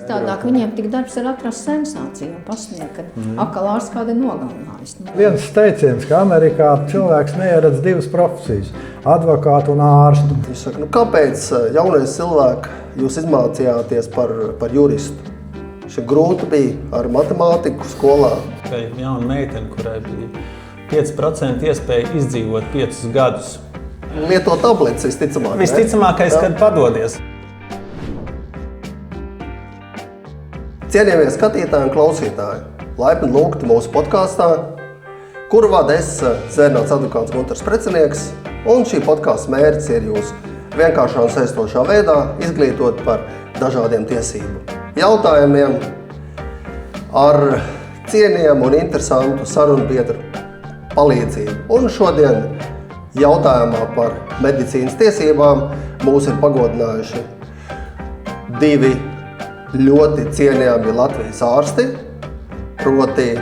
Tādāk viņiem tik darbs ir atrast sensāciju un pasniegt, ka atkal ārsts kādu ir nogalinājis. Viens teiciens, ka Amerikā cilvēks neieredz divas profesijas – advokātu un ārstu. Viņš saka, kāpēc jaunais cilvēks jūs izmācījāties par juristu? Šī grūti bija ar matemātiku skolā. Bija jauna meitene, kurai bija 5% iespēja izdzīvot 5 gadus. Lieto tabletes visticamāk. Visticamākais, kad padodies. Cienījamie skatītāji un klausītāji, laipni lūgti mūsu podkāstā, kuru vada es, Zvērnāts advokāts Guntars Precinieks, un šī podkāsta mērķis ir jūs vienkāršā un saistošā veidā izglītot par dažādiem tiesību jautājumiem ar cienījamu un interesantu sarunbiedru palīdzību. Un šodien jautājumā par medicīnas tiesībām mūs ir pagodinājuši divi ļoti cienījami Latvijas ārsti, proti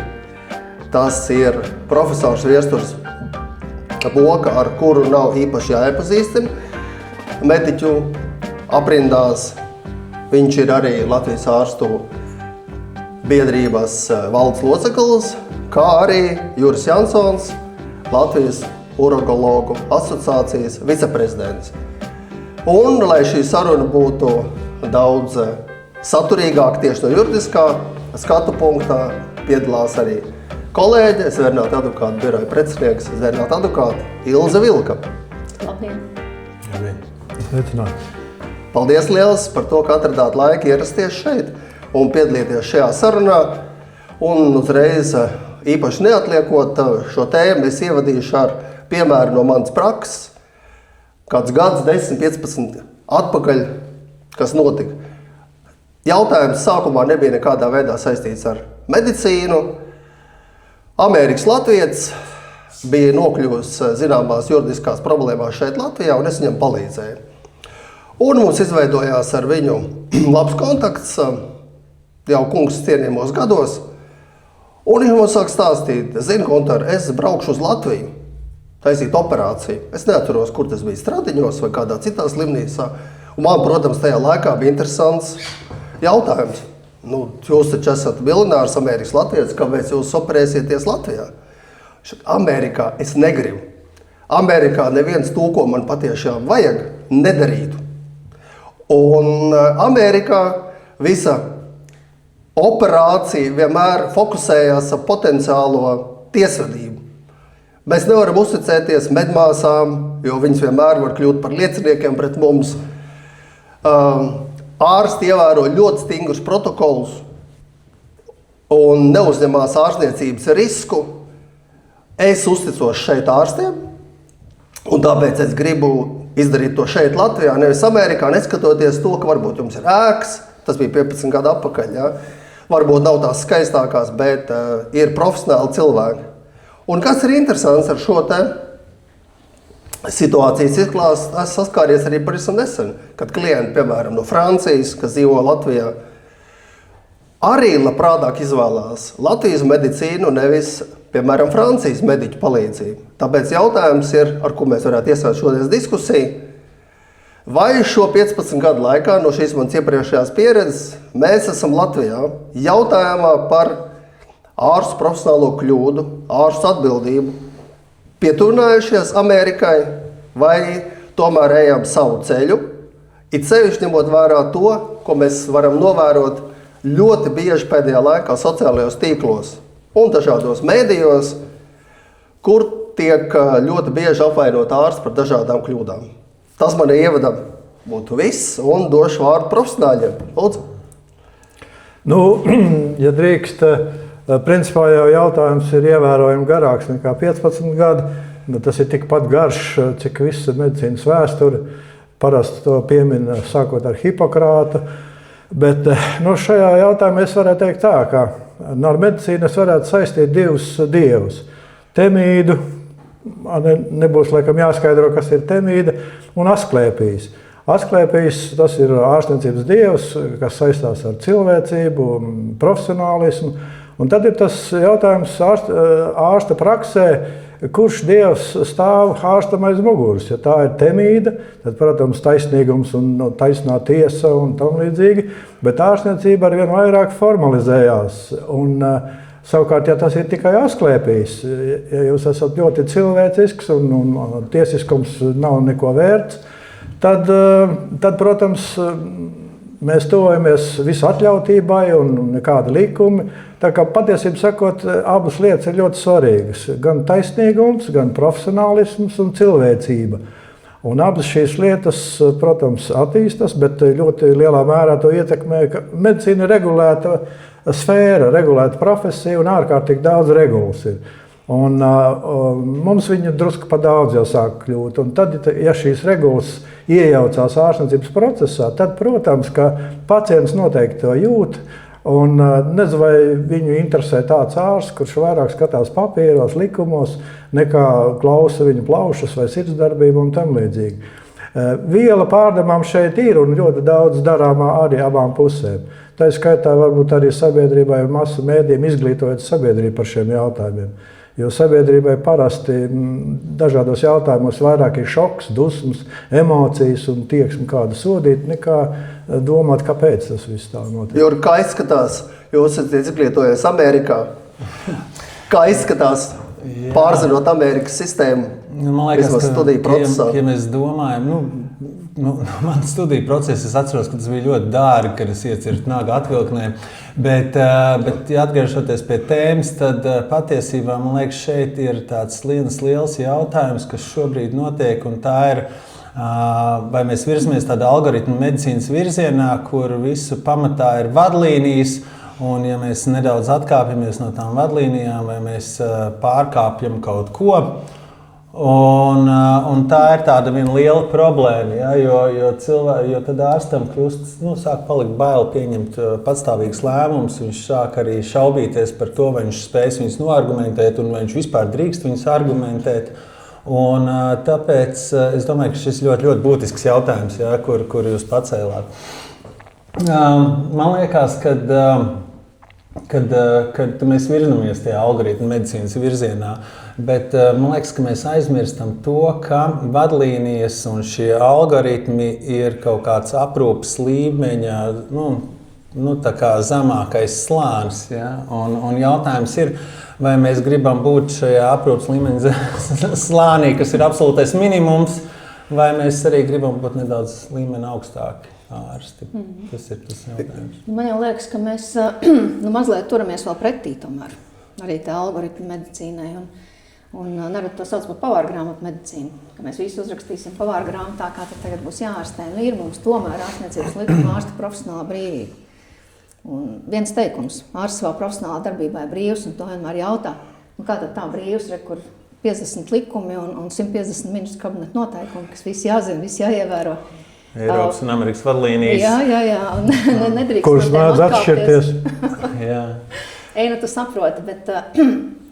tas ir profesors Viesturs Boka, ar kuru nav īpaši jāiepazīstina mediķu aprindās. Viņš ir arī Latvijas ārstu biedrības valdes loceklis, kā arī Juris Jansons, Latvijas urologu asociācijas viceprezidents. Un, lai šī saruna būtu daudz saturīgāk tieši no juridiskā skatu punktā, piedalās arī kolēģe, Zvērnāta advokāta biroja precinieks, Zvērnāta advokāta Ilze Vilka. Labdien! Sveicināt. Paldies liels par to, ka atradāt laiku ierasties šeit un piedalīties šajā sarunā. Un uzreiz īpaši neatliekot šo tēmu, es ievadīšu ar piemēru no manas prakses. Kāds gads, 10-15 atpakaļ, kas notika. Jautājums sākumā nebija nekādā veidā saistīts ar medicīnu. Amerikas latvietis bija nokļuvis zināmās juridiskās problēmās šeit Latvijā, un es viņam palīdzēju. Un mums izveidojās ar viņu labs kontakts jau kungs cienījumos gados. Un viņš mums sāk stāstīt, zinu, Guntar, es braukšu uz Latviju, taisīt operāciju. Es neatceros, kur tas bija Stradiņos vai kādā citā slimnīcā. Un man, protams, tajā laikā bija interesants jautājums. Jūs taču esat miljonārs Amerikas latvietis, kāpēc jūs operēsieties Latvijā? Amerikā es negribu. Amerikā neviens to, ko man patiešām vajag, nedarītu. Un Amerikā visa operācija vienmēr fokusējās ar potenciālo tiesvedību. Mēs nevaram uzticēties medmāsām, jo viņas vienmēr var kļūt par lieciniekiem pret mums. Ārsti ievēro ļoti stingrus protokolus un neuzņemās ārstniecības risku. Es uzticos šeit ārstiem, un tāpēc es gribu izdarīt to šeit Latvijā, nevis Amerikā, neskatoties to, ka varbūt jums ir ēkas, tas bija 15 gadu atpakaļ, ja? Varbūt nav tās skaistākās, bet ir profesionāli cilvēki. Un kas ir interesants ar šo te situācijas izklāsts, es saskāries arī pavisam nesen, kad klienti, piemēram, no Francijas, kas dzīvo Latvijā, arī labprātāk izvēlās Latvijas medicīnu, nevis, piemēram, Francijas mediķu palīdzību. Tāpēc jautājums ir, ar ko mēs varētu iesākt šodienas diskusiju, vai šo 15 gadu laikā no šīs manas iepriekšējās pieredzes mēs esam Latvijā jautājumā par ārstu profesionālo kļūdu, ārstu atbildību, pietuvinājušies Amerikai vai tomēr ejam savu ceļu, it sevišķi ņemot vērā to, ko mēs varam novērot ļoti bieži pēdējā laikā sociālajos tīklos un dažādos mēdījos, kur tiek ļoti bieži apvainot ārsti par dažādām kļūdām. Tas man ievadam būtu viss un došu vārdu profesionāļiem. Lūdzu. Ja drīkst, principā jau jautājums ir ievērojami garāks nekā 15 gadi, bet tas ir tikpat garš, cik visa medicīnas vēsture. Parasti to piemin sākot ar Hipokrata. Bet šajā jautājumā es varētu teikt tā, ka ar medicīnu es varētu saistīt divus dievus. Temīdu, nebūs laikam jāskaidro, kas ir temīda, un Asklēpijas. Asklēpijs, tas ir ārstniecības dievs, kas saistās ar cilvēcību, profesionālismu. Un tad ir tas jautājums ārsta praksē, kurš dievs stāv ārstam aiz muguras. Ja tā ir Temīda, tad, protams, taisnīgums un taisnā tiesa un tam līdzīgi, bet ārstniecība arvien vairāk formalizējās. Un, savukārt, ja tas ir tikai Asklēpijs, ja jūs esat ļoti cilvēcisks un tiesiskums nav neko vērts, tad protams, mēs tuvojamies visu atļautībai un nekāda likumi. Tā kā patiesībā sakot, abas lietas ir ļoti svarīgas. Gan taisnīgums, gan profesionālisms un cilvēcība. Un abas šīs lietas, protams, attīstas, bet ļoti lielā mērā to ietekmē, ka medicīna ir regulēta sfēra, regulēta profesija un ārkārtīgi daudz regulas ir. Un mums viņa drusku pa daudz jau sāk kļūt. Un tad, ja šīs regulas iejaucās ārstniecības procesā, tad, protams, ka pacients noteikti to jūt. Un nezinu, vai viņu interesē tāds ārsts, kurš vairāk skatās papīros, likumos, nekā klausa viņu plaušas vai sirdsdarbību un tam līdzīgi. Viela pārdomām šeit ir un ļoti daudz darāmā arī abām pusēm. Tā skaitā varbūt arī sabiedrībai un masu mēdījiem izglītojot sabiedrību par šiem jautājumiem. Jo sabiedrībai parasti dažādos jautājumos vairāk ir šoks, dusmas, emocijas un tieksme kādu sodīt, nekā domāt, kāpēc tas viss tā notiek. Jo kā izskatās, jūs esat izglītojies Amerikā, kā izskatās pārzinot Amerikas sistēmu, man liekas, vismaz studiju procesā? Ja mēs domājam, man studiju process, es atceros, ka tas bija ļoti dārgi, kad es iecirtu nagu atvilknēm. Bet ja atgriežoties pie tēmas, tad patiesībā, man liekas, šeit ir tāds liels jautājums, kas šobrīd notiek, un tā ir, vai mēs virzamies tādā algoritmu medicīnas virzienā, kur visu pamatā ir vadlīnijas, un ja mēs nedaudz atkāpjamies no tām vadlīnijām, vai mēs pārkāpjam kaut ko, un tā ir tāda viena liela problēma, ja, jo tad ārstam kļūst, sāk palikt bail pieņemt patstāvīgus lēmumus, viņš sāk arī šaubīties par to, vai viņš spēs viņus noargumentēt un vai viņš vispār drīkst viņus argumentēt. Un tāpēc es domāju, ka šis ļoti būtisks jautājums, ja, kur jūs pacēlāt. Man liekas, kad mēs virzamies tajā algoritmu medicīnas virzienā, bet man liekas, ka mēs aizmirstam to, ka vadlīnijas un šie algoritmi ir kaut kāds aprūpes līmeņa, tā kā zemākais slānis. Ja? Un jautājums ir, vai mēs gribam būt šajā aprūpes līmeņa slānī, kas ir absolūtais minimums, vai mēs arī gribam būt nedaudz līmeni augstāki ārsti. Tas ir tas jautājums. Man jau liekas, ka mēs mazliet turamies vēl pretī tomēr, arī tā algoritmu medicīnai. Un nerad to sauc par pavārgrāmatu medicīnu, ka mēs visi uzrakstīsim pavārgrāmatā, kā tad tagad būs jāārstē. Ir mums tomēr ārstniecības likuma ārsta profesionālā brīvība. Un viens teikums, ārsts savā profesionālā darbībā ir brīvs, un to vienmēr jautā, kā tad tā brīvs, kur 50 likumi un 150 ministru kabineta noteikumi, kas visi jāzina, visi jāievēro. Eiropas un Amerikas vadlīnijas. Jā, un nedrīkst kuras mēdz atšķirties. Jā. Tu saproti, bet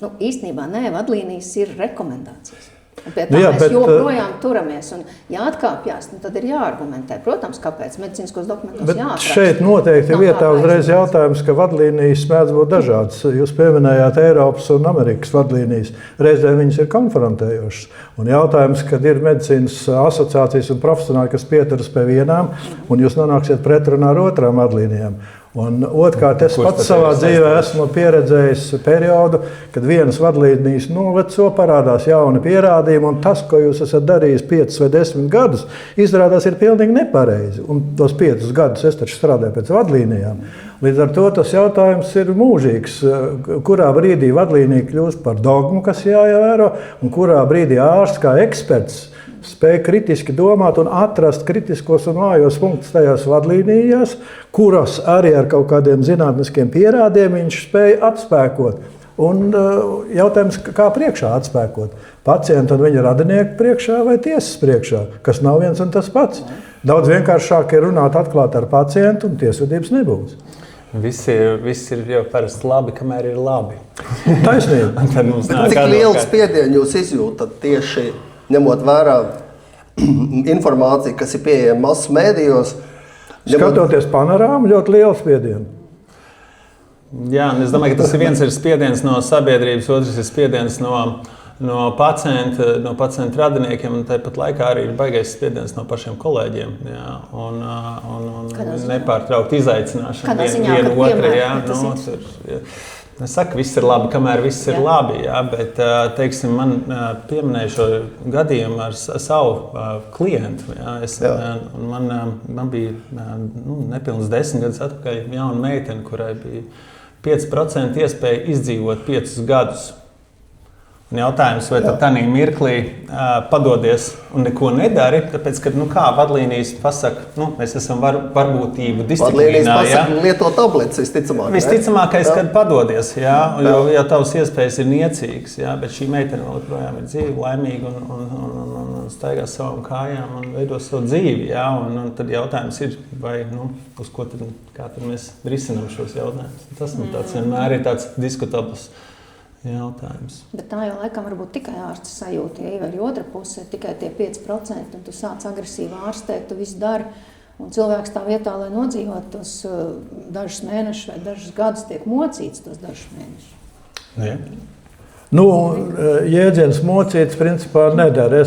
īstenībā nē, vadlīnijas ir rekomendācijas. Un pie tā mēs joprojām turamies. Un ja atkāpjās, tad ir jāargumentē. Protams, kāpēc medicīniskos dokumentos jāatraksta. Šeit noteikti vietā uzreiz jautājums, ka vadlīnijas mēdz būt dažādas. Jūs pieminējāt Eiropas un Amerikas vadlīnijas. Reizēm viņas ir konfrontējošas. Un jautājums, kad ir medicīnas asociācijas un profesionāļi, kas pieturas pie vienām, un jūs nonāksiet pretrunā ar otrām vadlīnijām. Un otrkārt, es pats savā dzīvē esmu pieredzējis periodu, kad vienas vadlīnijas noveco, parādās jauni pierādījumi, un tas, ko jūs esat darījis 5 vai 10 gadus, izrādās ir pilnīgi nepareizi. Un tos 5 gadus es taču strādāju pēc vadlīnijām. Līdz ar to tas jautājums ir mūžīgs, kurā brīdī vadlīnija kļūst par dogmu, kas jāievēro, un kurā brīdī ārsts kā eksperts spēja kritiski domāt un atrast kritiskos un vājos punktus tajās vadlīnijās, kuras arī ar kaut kādiem zinātniskiem pierādījumiem viņš spēja atspēkot. Un jautājums, kā priekšā atspēkot? Pacientu un viņa radinieku priekšā vai tiesas priekšā, kas nav viens un tas pats. Daudz vienkāršāk ir runāt atklāt ar pacientu un tiesvedības nebūs. Viss ir jau parasti labi, kamēr ir labi. Taisnība. Cik lielu spiedienu jūs izjūtat tieši ņemot vērā informācija, kas ir pieejama masu mēdījos. Skatoties panorāmu, ļoti liels spiediens. Jā, es domāju, ka tas ir viens ir spiediens no sabiedrības, otrs ir spiediens no pacientu radiniekiem, un tāpat laikā arī ir baigais spiediens no pašiem kolēģiem. Jā, un nepārtraukt izaicināšanu vienu otru. Es saku, viss ir labi, kamēr viss ir labi, jā, bet teiksim, man pieminēja šo gadījumu ar savu klientu. Jā, man bija nepilns 10 gadus atpakaļ jauna meitene, kurai bija 5% iespēja izdzīvot 5 gadus. Un jautājums, vai tad tādā mirklī padodies un neko nedari, tāpēc, ka kā vadlīnijas pasaka, mēs esam varbūtību disciplīnā. Vadlīnijas pasaka lieto tabletes, visticamāk. Visticamākais, kad padodies, jo tavas iespējas ir niecīgas, bet šī meitene vēl projām ir dzīva, laimīga un staigā savām kājām un veido savu dzīvi. Un tad jautājums ir, vai, uz ko tad, kā tad mēs risinām šos jautājumus. Tas vienmēr ir tāds diskutabls jautājums. Bet tā jau laikam varbūt tikai ārsta sajūta, ja arī otra puse ir tikai tie 5%, un tu sāc agresīvi ārstēt, tu visu dari, un cilvēks tā vietā, lai nodzīvot tos dažus mēnešus vai dažus gadus, tiek mocīts tos dažus mēnešus. Jā. Jēdziens mocīts principā nedara.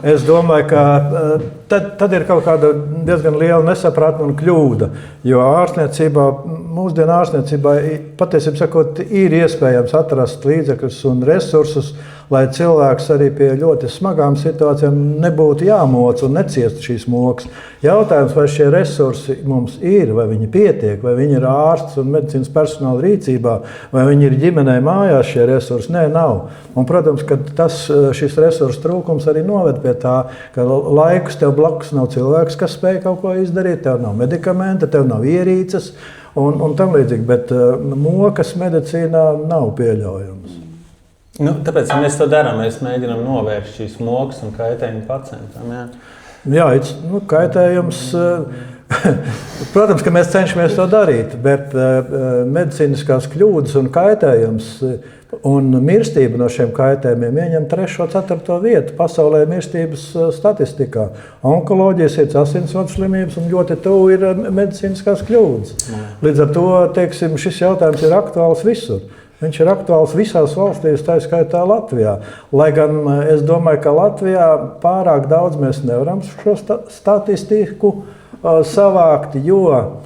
Es domāju, ka tad ir kaut kāda diezgan liela nesapratne un kļūda, jo mūsdienu ārstniecībā patiesībā sakot, ir iespējams atrast līdzekļus un resursus, lai cilvēks arī pie ļoti smagām situācijām nebūtu jāmoc un neciestu šīs mokas. Jautājums, vai šie resursi mums ir, vai viņi pietiek, vai viņi ir ārsts un medicīnas personāla rīcībā, vai viņi ir ģimenei mājās šie resursi? Nē, nav. Un, protams, ka šis resursu trūkums arī noved pie tā, ka laikus tev blakus nav cilvēks, kas spēj kaut ko izdarīt, tev nav medikamenta, tev nav ierīces un tam līdzīgi, bet mokas medicīnā nav pieļaujams. Tāpēc, ja mēs to darām, mēs mēģinām novērst šīs mokas un kaitējumu pacientam. Jā, kaitējums, protams, ka mēs cenšamies to darīt, bet medicīniskās kļūdas un kaitējums un mirstība no šiem kaitējumiem ieņem 3. un 4. vietu pasaulē mirstības statistikā. Onkoloģija, sirds asinsvadu slimības un ļoti tuvu ir medicīniskās kļūdas. Līdz ar to, teiksim, šis jautājums ir aktuāls visur. Viņš ir aktuāls visās valstīs, tā skaitā Latvijā. Lai gan es domāju, ka Latvijā pārāk daudz mēs nevaram šo statistiku savākt, jo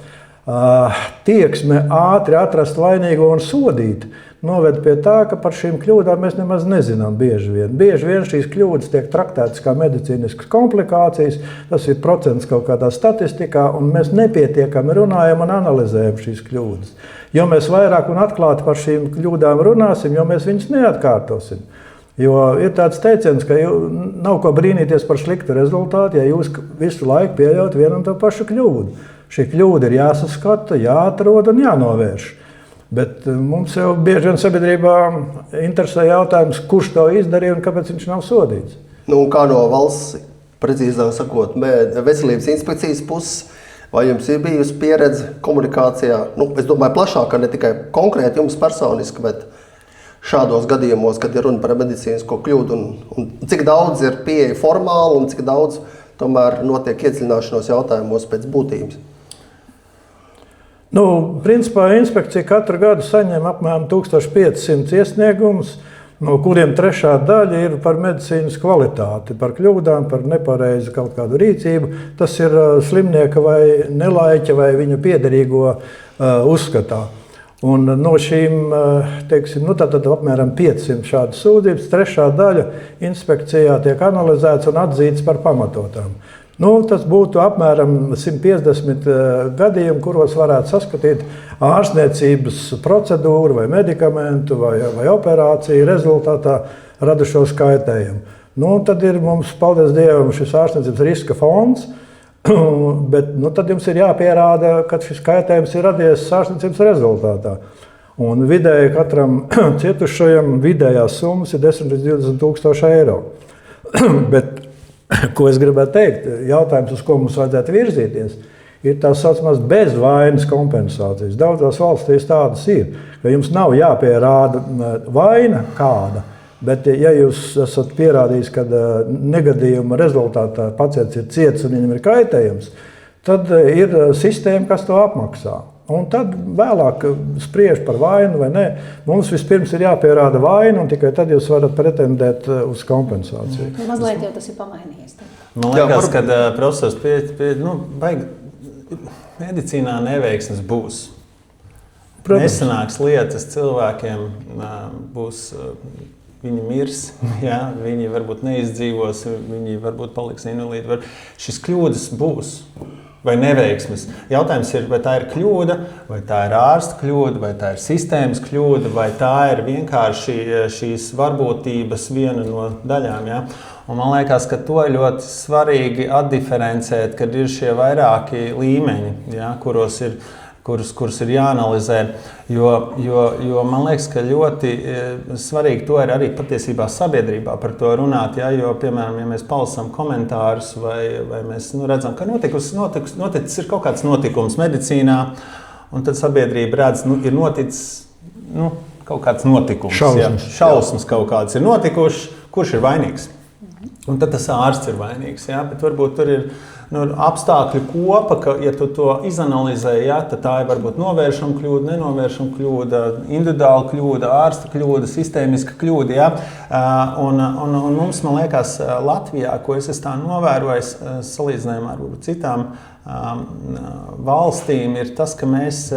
tieksme ātri atrast vainīgo un sodīt noved pie tā, ka par šīm kļūdām mēs nemaz nezinām bieži vien. Bieži vien šīs kļūdas tiek traktētas kā medicīniskas komplikācijas, tas ir procents kaut kādā statistikā, un mēs nepietiekami runājam un analizējam šīs kļūdas. Jo mēs vairāk un atklāti par šīm kļūdām runāsim, jo mēs viņus neatkārtosim. Jo ir tāds teiciens, ka nav ko brīnīties par sliktu rezultātu, ja jūs visu laiku pieļaut vienu un to pašu kļūdu. Šī kļūda ir jāsaskata, jāatrod un jānovērš. Bet mums jau bieži vien sabiedrībā interesē jautājums, kurš to izdarīja un kāpēc viņš nav sodīts. Kā no valsts, precīzāk sakot, veselības inspekcijas puses, vai jums ir bijusi pieredze komunikācijā? Es domāju, plašāk, ne tikai konkrēti jums personiski, bet šādos gadījumos, kad ir runa par medicīnisko kļūdu, un cik daudz ir pieeja formāli un cik daudz tomēr notiek iedziļināšanos jautājumos pēc būtības? Principā inspekcija katru gadu saņem apmēram 1500 iesniegumus, no kuriem 3. daļa ir par medicīnas kvalitāti, par kļūdām, par nepareizu kaut kādu rīcību. Tas ir slimnieka vai nelaiķa vai viņu piederīgo uzskatā. Un no šīm, teiksim, tad apmēram 500 šādas sūdzības, 3. daļa inspekcijā tiek analizēts un atzīts par pamatotām. Tas būtu apmēram 150 gadījumi, kuros varētu saskatīt ārstniecības procedūru vai medikamentu vai operāciju rezultātā radušos kaitējumu. Tad ir mums, paldies Dievam, šis ārstniecības riska fonds, bet tad jums ir jāpierāda, ka šis kaitējums ir radies ārstniecības rezultātā. Un vidēji katram cietušajam vidējās summas ir 10 līdz 20 tūkstoši eiro. Bet ko es gribētu teikt, jautājums, uz ko mums vajadzētu virzīties, ir tās saucamās bezvainas kompensācijas. Daudzās valstīs tādas ir, ka jums nav jāpierāda vaina kāda, Bet, ja jūs esat pierādījis, ka negadījuma rezultātā pacients ir ciets un viņam ir kaitējums, tad ir sistēma, kas to apmaksā. Un tad vēlāk spriež par vainu vai nē. Mums vispirms ir jāpierāda vaina, un tikai tad jūs varat pretendēt uz kompensāciju. Mazliet jau tas ir pamainījies. Man liekas, ka profesors medicīnā neveiksmes būs. Protams. Nesanāks lietas cilvēkiem būs... Viņi mirs, jā, viņi varbūt neizdzīvos, viņi varbūt paliks invalīdi. Šis kļūdas būs vai neveiksmes. Jautājums ir, vai tā ir kļūda, vai tā ir ārsta kļūda, vai tā ir sistēmas kļūda, vai tā ir vienkārši šīs varbūtības viena no daļām. Jā. Un man liekas, ka to ir ļoti svarīgi atdiferencēt, kad ir šie vairāki līmeņi, jā, kurus ir jāanalizē. Jo man liekas, ka ļoti svarīgi to ir arī patiesībā sabiedrībā par to runāt. Ja? Jo, piemēram, ja mēs palasām komentārus vai mēs redzam, ka noticis ir kaut kāds notikums medicīnā, un tad sabiedrība redz, ir noticis kaut kāds notikums. Šausmas kaut kāds ir notikušas, kurš ir vainīgs. Un tad tas ārsts ir vainīgs. Ja? Bet varbūt tur ir apstākļu kopa, ka, ja tu to izanalizē, ja, tad tā ir varbūt novēršama kļūda, nenovēršama kļūda, individuāla kļūda, ārsta kļūda, sistēmiska kļūda. Ja. Un mums, man liekas, Latvijā, ko es esmu tā novērojis, salīdzinājumā ar citām valstīm, ir tas, ka mēs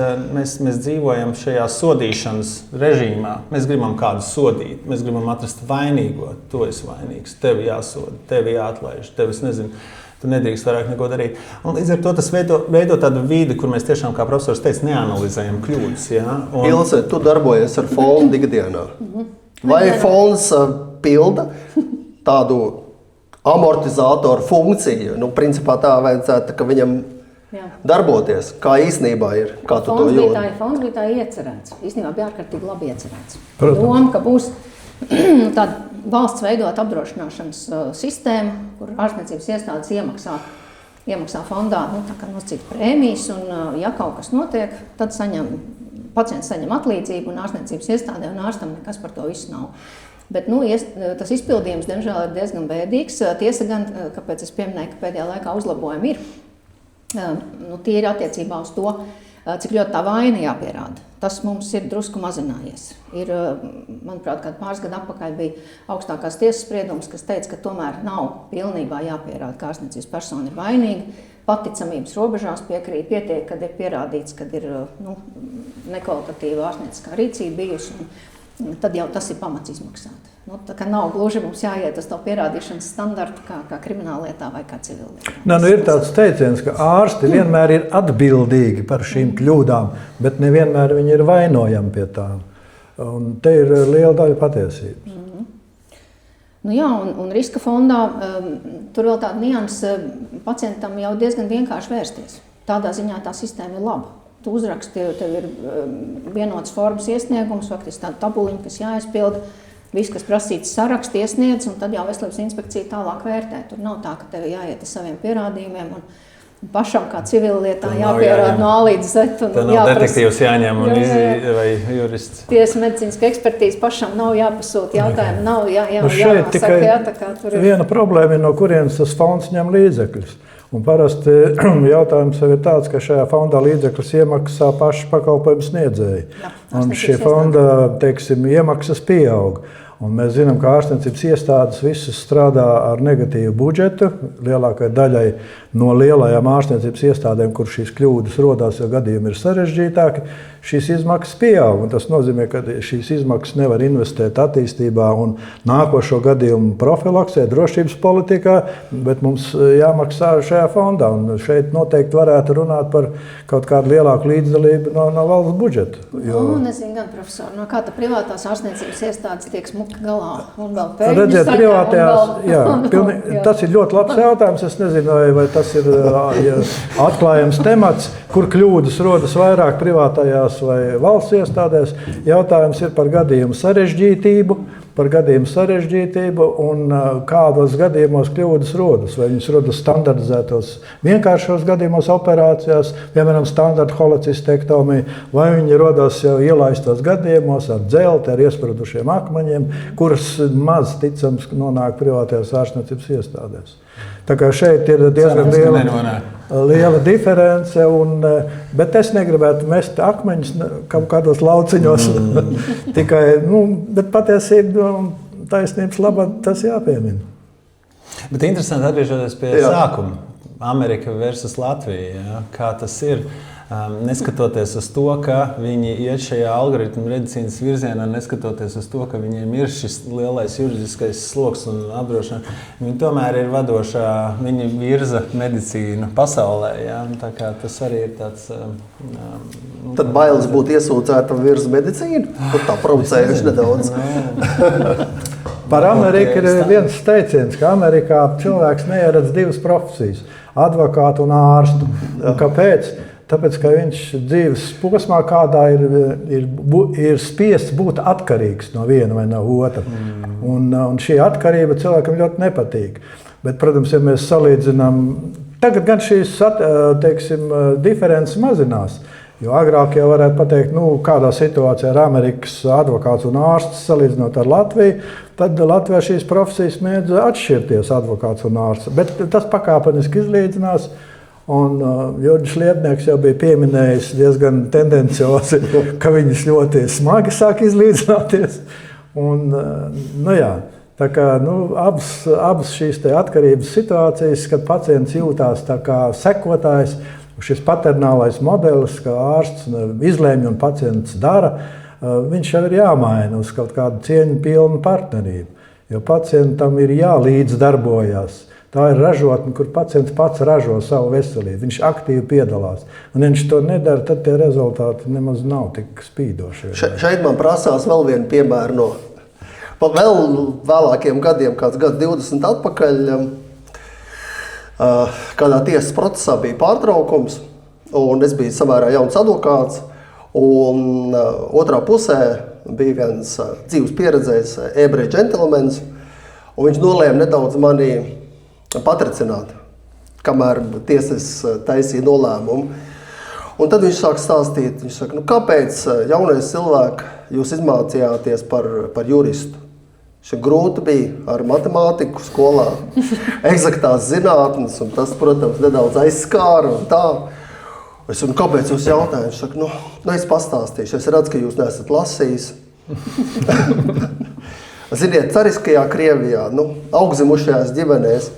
dzīvojam šajā sodīšanas režīmā. Mēs gribam kādu sodīt, mēs gribam atrast vainīgo. Tu esi vainīgs, tevi jāsoda, tevi jāatlaiž, tevi es nezinu. Tu nedrīkst vairāk neko darīt. Un līdz ar to tas veido tādu vidi, kur mēs tiešām, kā profesors teica, neanalizējam kļūdas. Ja? Ilse, tu darbojies ar fondu ikdienā. Vai fonds pilda tādu amortizātoru funkciju? Principā tā vajadzētu, ka viņam darboties, kā īstenībā ir. Kā tu to jūti? Fonds bija tā iecerēts. Īstenībā bija ārkārtīgi labi iecerēts. Doma, ka būs tāda valsts veidot apdrošināšanas sistēmu, kur ārstniecības iestādes iemaksā fondā nosacīt prēmijas, un ja kaut kas notiek, tad pacients saņem atlīdzību, un ārstniecības iestādē un ārstam nekas par to visu nav. Bet tas izpildījums, diemžēl, ir diezgan bēdīgs. Tiesa gan, kāpēc es pieminēju, ka pēdējā laikā uzlabojumi ir, tie ir attiecībā uz to, cik ļoti tā vaina jāpierāda. Tas mums ir drusku mazinājies. Manuprāt, kāds pāris gadu atpakaļ bija augstākās tiesas spriedums, kas teica, ka tomēr nav pilnībā jāpierāda, ka ārstniecības persona ir vainīga. Paticamības robežās pietiek, kad ir pierādīts, kad ir nekvalitatīva ārstnieciskā rīcība bijusi, un tad jau tas ir pamats izmaksāt. Tā kā nav gluži mums jāiet uz to pierādīšanas standartu kā krimināllietā vai kā civillietā. Ir tāds teiciens, ka ārsti vienmēr ir atbildīgi par šīm kļūdām, bet nevienmēr viņi ir vainojami pie tām. Un te ir liela daļa patiesības. Un riska fondā tur vēl tāda nianse, pacientam jau diezgan vienkārši vērsties. Tādā ziņā tā sistēma ir laba. Tu uzraksti, tev ir vienots formas iesniegums, faktiski tāda tabuliņa, kas jāizpilda. Viss, kas prasīts, saraksts iesniedz, un tad jau veselības inspekcija tālāk vērtē. Tur nav tā, ka tev jāiet ar saviem pierādījumiem, un pašam kā civillietā jāpierāda no A līdz Z. Tā nav detektīvs jāņem vai jurists. Tiesa medicīniska ekspertīze pašam nav jāpasūt jautājumu, nav šeit tikai viena problēma ir, no kurienes tas fonds ņem līdzekļus. Un parasti jautājums jau ir tāds, ka šajā fondā līdzekļus iemaksā paši pakalpojumu sniedzēji. Un šie fonda, iemaksas pieaug. Un mēs zinām, ka ārstniecības iestādes visas strādā ar negatīvu budžetu. Lielākai daļai no lielajām ārstniecības iestādēm, kur šīs kļūdas rodās, jo gadījumi ir sarežģītāki, šīs izmaksas pieaug. Un tas nozīmē, ka šīs izmaksas nevar investēt attīstībā un nākošo gadījumu profilaksē, drošības politikā, bet mums jāmaksā šajā fondā. Un šeit noteikti varētu runāt par kaut kādu lielāku līdzdalību no valsts budžeta. Nezinu gan, profesor, no kā tā privātās ārstniecības iestādes tiek smuka galā un vēl pēļņu redziet, privātajās, tas ir ļoti labs jautājums. Es nezinu, vai tas ir atklājams temats, kur kļūdas rodas vairāk privātajās vai valsts iestādēs. Jautājums ir par gadījumu sarežģītību, par gadījumu sarežģītību un kādos gadījumos kļūdas rodas. Vai viņas rodas standardizētos vienkāršos gadījumos operācijās, piemēram, standarta holecistektomija, vai viņi rodas jau ielaistos gadījumos ar dzelti, ar iesprūdušiem akmeņiem, kuras maz ticams nonāk privātajās ārstniecības iestādēs. Tā kā šeit ir diezgan liela diference, bet es negribētu mest akmeņus kaut kādos lauciņos. Tikai, bet patiesībā taisnības labā tas jāpiemina. Bet interesanti atgriežoties pie sākuma. Amerika versus Latvija. Ja? Kā tas ir? Neskatoties uz to, ka viņi iet šajā algoritmu medicīnas virzienā, neskatoties uz to, ka viņiem ir šis lielais juridiskais sloks un apdrošināšana, viņi tomēr ir vadošā, viņi virza medicīnu pasaulē. Ja? Tā kā tas arī ir tāds... Tad bailes būt iesūdzētam virza medicīnu? Tā provocējuši nedaudz. Par Ameriku ir viens teiciens, ka Amerikā cilvēks neieredz divas profesijas – advokātu un ārstu. Un kāpēc? Tāpēc, ka viņš dzīves posmā kādā ir spiests būt atkarīgs no viena vai no otra. Un šī atkarība cilvēkam ļoti nepatīk. Bet, protams, ja mēs salīdzinām, tagad gan šīs, diferences mazinās. Jo agrāk jau varētu pateikt, kādā situācijā ir Amerikas advokāts un ārsts salīdzinot ar Latviju, tad Latvijā šīs profesijas mēdz atšķirties advokāts un ārsts. Bet tas pakāpeniski izlīdzinās. Un Jurģis Liepnieks jau bija pieminējis diezgan tendenciozi, ka viņas ļoti smagi sāk izlīdzināties. Un, tā kā, abas šīs atkarības situācijas, kad pacients jūtās tā kā sekotājs, šis paternālais modelis, ka ārsts izlēmj un pacients dara, viņš jau ir jāmaina uz kaut kādu cieņu pilnu partnerību, jo pacientam ir jālīdzdarbojās. Tā ir ražotne, kur pacients pats ražo savu veselību. Viņš aktīvi piedalās. Un, ja viņš to nedara, tad tie rezultāti nemaz nav tik spīdoši. Šeit man prasās vēl vienu piemēru no vēl vēlākiem gadiem, kāds gads 20 atpakaļ. Kādā tiesas procesā bija pārtraukums, un es biju samērā jauns advokāts, un otrā pusē bija viens dzīves pieredzējis ebreju džentelmenis, un viņš nolēma nedaudz mani patricināt, kamēr tiesas taisīja nolēmumu. Un tad viņš sāk stāstīt, viņš saka, kāpēc jaunais cilvēks jūs izmācījāties par juristu? Šeit grūti bija ar matemātiku skolā, eksaktās zinātnes, un tas, protams, nedaudz aizskāra un tā. Es saku, kāpēc jūs jautājat? Viņš saka, es pastāstīšu, es redzu, ka jūs neesat lasījis. Ziniet, cariskajā Krievijā, augzimušajās ģimenēs,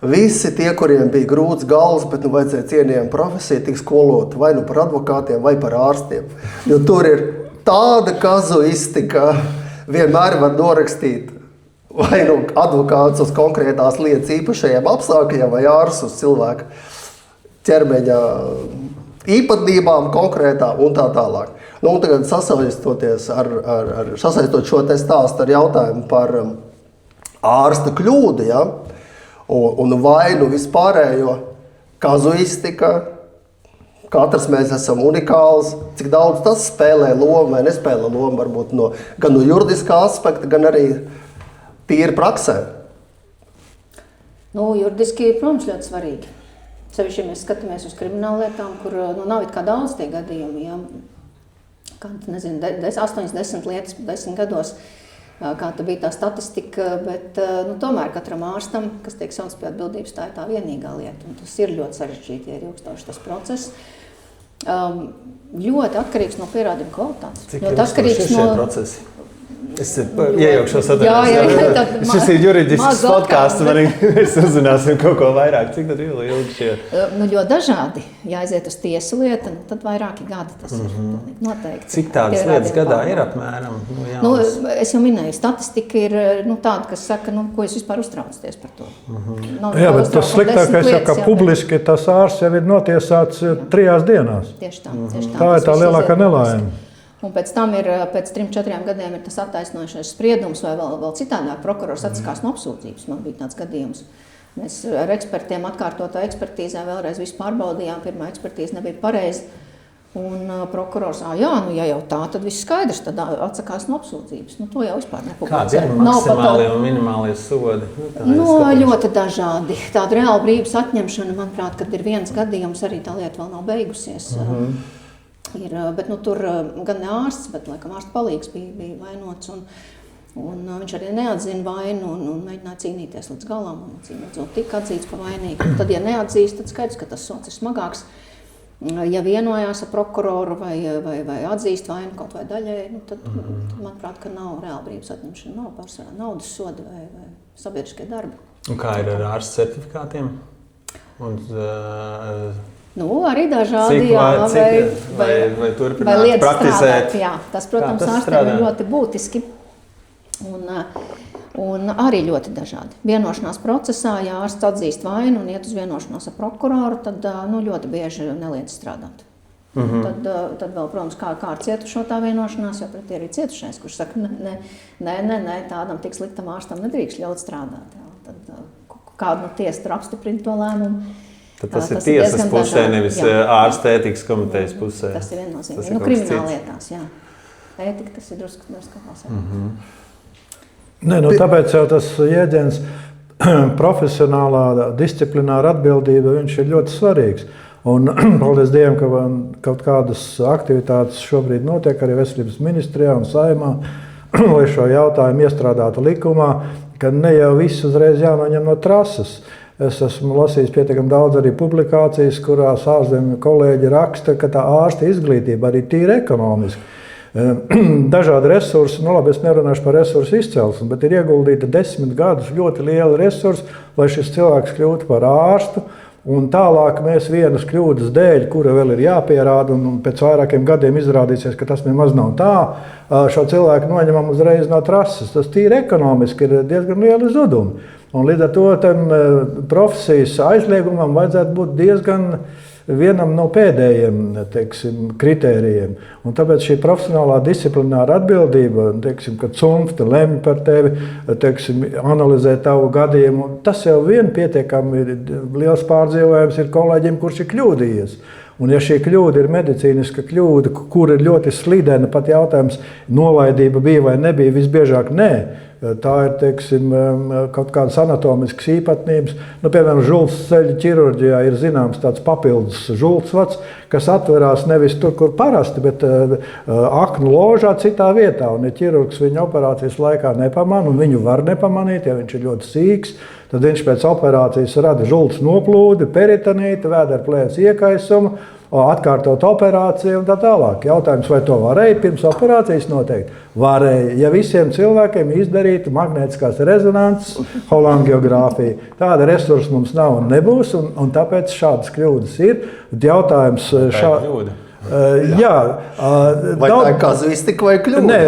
visi tie, kuriem bija grūts galvas, bet vajadzēja cienījama profesija, tik skolot vai par advokātiem, vai par ārstiem. Jo tur ir tāda kazuistika, vienmēr var norakstīt vai advokāts uz konkrētās lietas īpašajiem apstākļiem, vai ārsts uz cilvēka ķermeņa īpatnībām konkrētā un tā tālāk. Un tagad sasaistot šo te stāstu ar jautājumu par ārsta kļūdu, ja? Un vainu vispārējo kazuistika, katrs mēs esam unikāls, cik daudz tas spēlē lomu vai nespēlē lomu, varbūt gan no juridiskā aspekta, gan arī tīri praksē. Juridiski, protams, ļoti svarīgi. Sevišķi, ja mēs skatāmies uz kriminālu lietām, kur nav it kā daudz tie gadījumi, ja? Kā, 8-10 lietas 10 gados. Kā tā bija tā statistika, bet tomēr katram ārstam, kas tiek saukts pie atbildības, tā ir tā vienīgā lieta. Un tas ir ļoti sarežģīti, ja ir ilgstoši tas process. Ļoti atkarīgs no pierādījuma kvalitātes. Cik ilgstoši ir šie procesi? Es iejaukšos atvainojos. Šis ir juridisks podcasts, mēs uzzināsim kaut ko vairāk. Cik tad ir ilgi šie? Ļoti dažādi. Ja aiziet uz tiesu lietu, tad vairāki gadi tas ir noteikti. Cik tādas lietas gadā ir apmēram? Es jau minēju, statistika ir tāda, kas saka, ko es vispār uztraucoties par to. Jā, bet tas sliktākais jau, ka publiski tas ārsts jau ir notiesāts 3 dienās. Tieši tā. Tā ir tā lielākā nelaime. Un pēc tam pēc 3-4 gadiem ir tas attaisnojušais spriedums vai vēl citādāk. Prokurors atsakās no apsūdzības. Man bija tāds gadījums. Mēs ar ekspertiem atkārtotā ekspertīzē vēlreiz visu pārbaudījām. Pirmā ekspertīze nebija pareiza. Un prokurors, ja jau tā, tad viss skaidrs, tad atsakās no apsūdzības. To jau vispār nepublicē. Kādi ir maksimālie un minimālie sodi? Ļoti dažādi. Tāda reāla brīvības atņemšana, manuprāt, kad ir viens gadījums, arī tā lieta vēl nav beigusies. Ir, bet tur gan ne ārsts, bet laikam ārsta palīgs bija vainots. Un viņš arī neatzina vainu un mēģināja cīnīties līdz galam. Un tika atzīts par vainīgu. Tad, ja neatzīst, tad skaidrs, ka tas sots ir smagāks. Ja vienojās ar prokuroru vai atzīst vainu kaut vai daļēji, tad, manuprāt, ka nav reāla brīvības atņemšana, nav pārsvarā naudas sodi vai sabiedriskie darbi. Un kā ir ar ārsta certifikātiem? Arī dažādi, vai turpināt praktizēt? Jā, tas, protams, ārstiem ir ļoti būtiski. Un arī ļoti dažādi. Vienošanās procesā, ja ārsts atzīst vainu un iet uz vienošanos ar prokuroru, tad ļoti bieži neliedz strādāt. Tad vēl, protams, kā ar cietušo tā vienošanās, jo pret ir cietušais, kurš saka, nē, tādam tik sliktam ārstam nedrīkst ļaut strādāt. Tad kādu tiesa tur apstiprina to lēmumu. Tad tas ir tiesas pusē, nevis ārsta ētikas komitejas pusē. Tas ir viennozīmīgi. Krimināllietās, jā. Ētika tas ir drusku savādāk. Tāpēc jau tas jēdziens profesionālā, disciplināra atbildība, viņš ir ļoti svarīgs. Un paldies Dievam, ka kaut kādas aktivitātes šobrīd notiek arī Veselības ministrijā un Saeimā, lai šo jautājumu iestrādātu likumā, ka ne jau viss uzreiz jānoņem no trases. Es esmu lasījis pietiekami daudz arī publikācijas, kurās ārzemju kolēģi raksta, ka tā ārsta izglītība arī tīri ekonomiski. Dažādi resursi, labi, es nerunāšu par resursu izcelsmi, bet ir ieguldīta 10 gadus ļoti liela resursa, lai šis cilvēks kļūtu par ārstu. Un tālāk mēs vienas kļūdas dēļ, kura vēl ir jāpierāda, un pēc vairākiem gadiem izrādīsies, ka tas nemaz nav tā, šo cilvēku noņemam uzreiz no trases. Tas tīri ekonomiski ir diezgan lieli zudumi. Un līdz ar to tam profesijas aizliegumam vajadzētu būt diezgan vienam no pēdējiem, kritērijiem. Un tāpēc šī profesionālā disciplināra atbildība, kad cunfta lemj par tevi, analizē tavu gadījumu, tas jau vien pietiekami liels pārdzīvojums ir kolēģiem, kurš ir kļūdījies. Un ja šī kļūda ir medicīniska kļūda, kur ir ļoti slidena, pat jautājums, nolaidība bija vai nebija, visbiežāk nē. Tā ir, kaut kādas anatomiskas īpatnības. Piemēram, žultsceļa ķirurģijā ir zināms tāds papildus žultsvads, kas atverās nevis tur, kur parasti, bet aknu ložā citā vietā. Un ja ķirurgs viņu operācijas laikā nepamanā, un viņu var nepamanīt, ja viņš ir ļoti sīks, tad viņš pēc operācijas rada žults noplūdi, peritonītu, vēderplēves iekaisumu, atkārtot operāciju un tā tālāk. Jautājums, vai to varēja pirms operācijas noteikti? Varēja, ja visiem cilvēkiem izdarītu magnētiskās rezonances holangiogrāfiju. Tāda resursa mums nav un nebūs, un tāpēc šādas kļūdas ir. Jautājums vai tā ir kazuistika vai kļūda? Nē,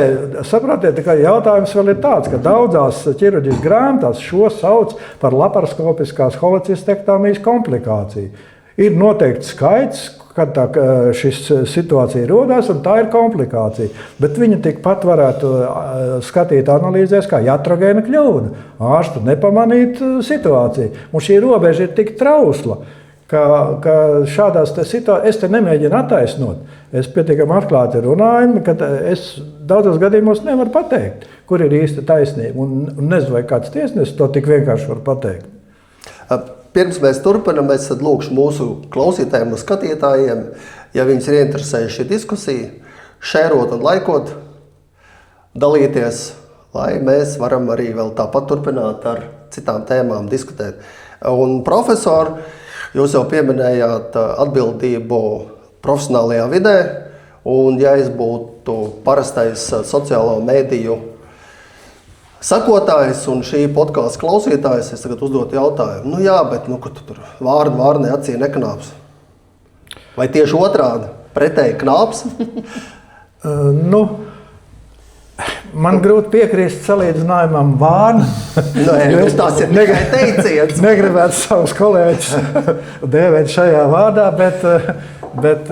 saprotiet, ka jautājums vēl ir tāds, ka daudzās ķirurģijas grāmatās šo sauc par laparoskopiskās holecistēktomijas komplikāciju. Ir noteikts skaits, kad šis situācija rodās, un tā ir komplikācija. Bet viņu tikpat varētu skatīt analīzēs kā jatrogēna kļūda. Ārstu nepamanīt situāciju. Un šī robeža ir tik trausla, ka šādās situācijās es te nemēģinu attaisnot. Es pietiekami atklāti runāju, ka es daudzos gadījumos nevaru pateikt, kur ir īsta taisnība. Un nezinu, vai kāds tiesnesis to tik vienkārši var pateikt. Pirms mēs turpinām, es lūkšu mūsu klausītājiem un skatītājiem, ja viņus ir ieinteresējuši šī diskusija, šērot un laikot, dalīties, lai mēs varam arī vēl tāpat turpināt ar citām tēmām diskutēt. Un profesori, jūs jau pieminējāt atbildību profesionālajā vidē, un ja es būtu parastais sociālo mediju sakotājs un šī podkāsta klausītājs, es tagad uzdotu jautājumu. Bet ka tu tur vārni acī neknāps. Vai tieši otrādi, pretēji knāps? Man grūti piekrist salīdzinājumam vārni. Tas ir tikai teiciens. Negribētu savus kolēģus dēvēt šajā vārdā, bet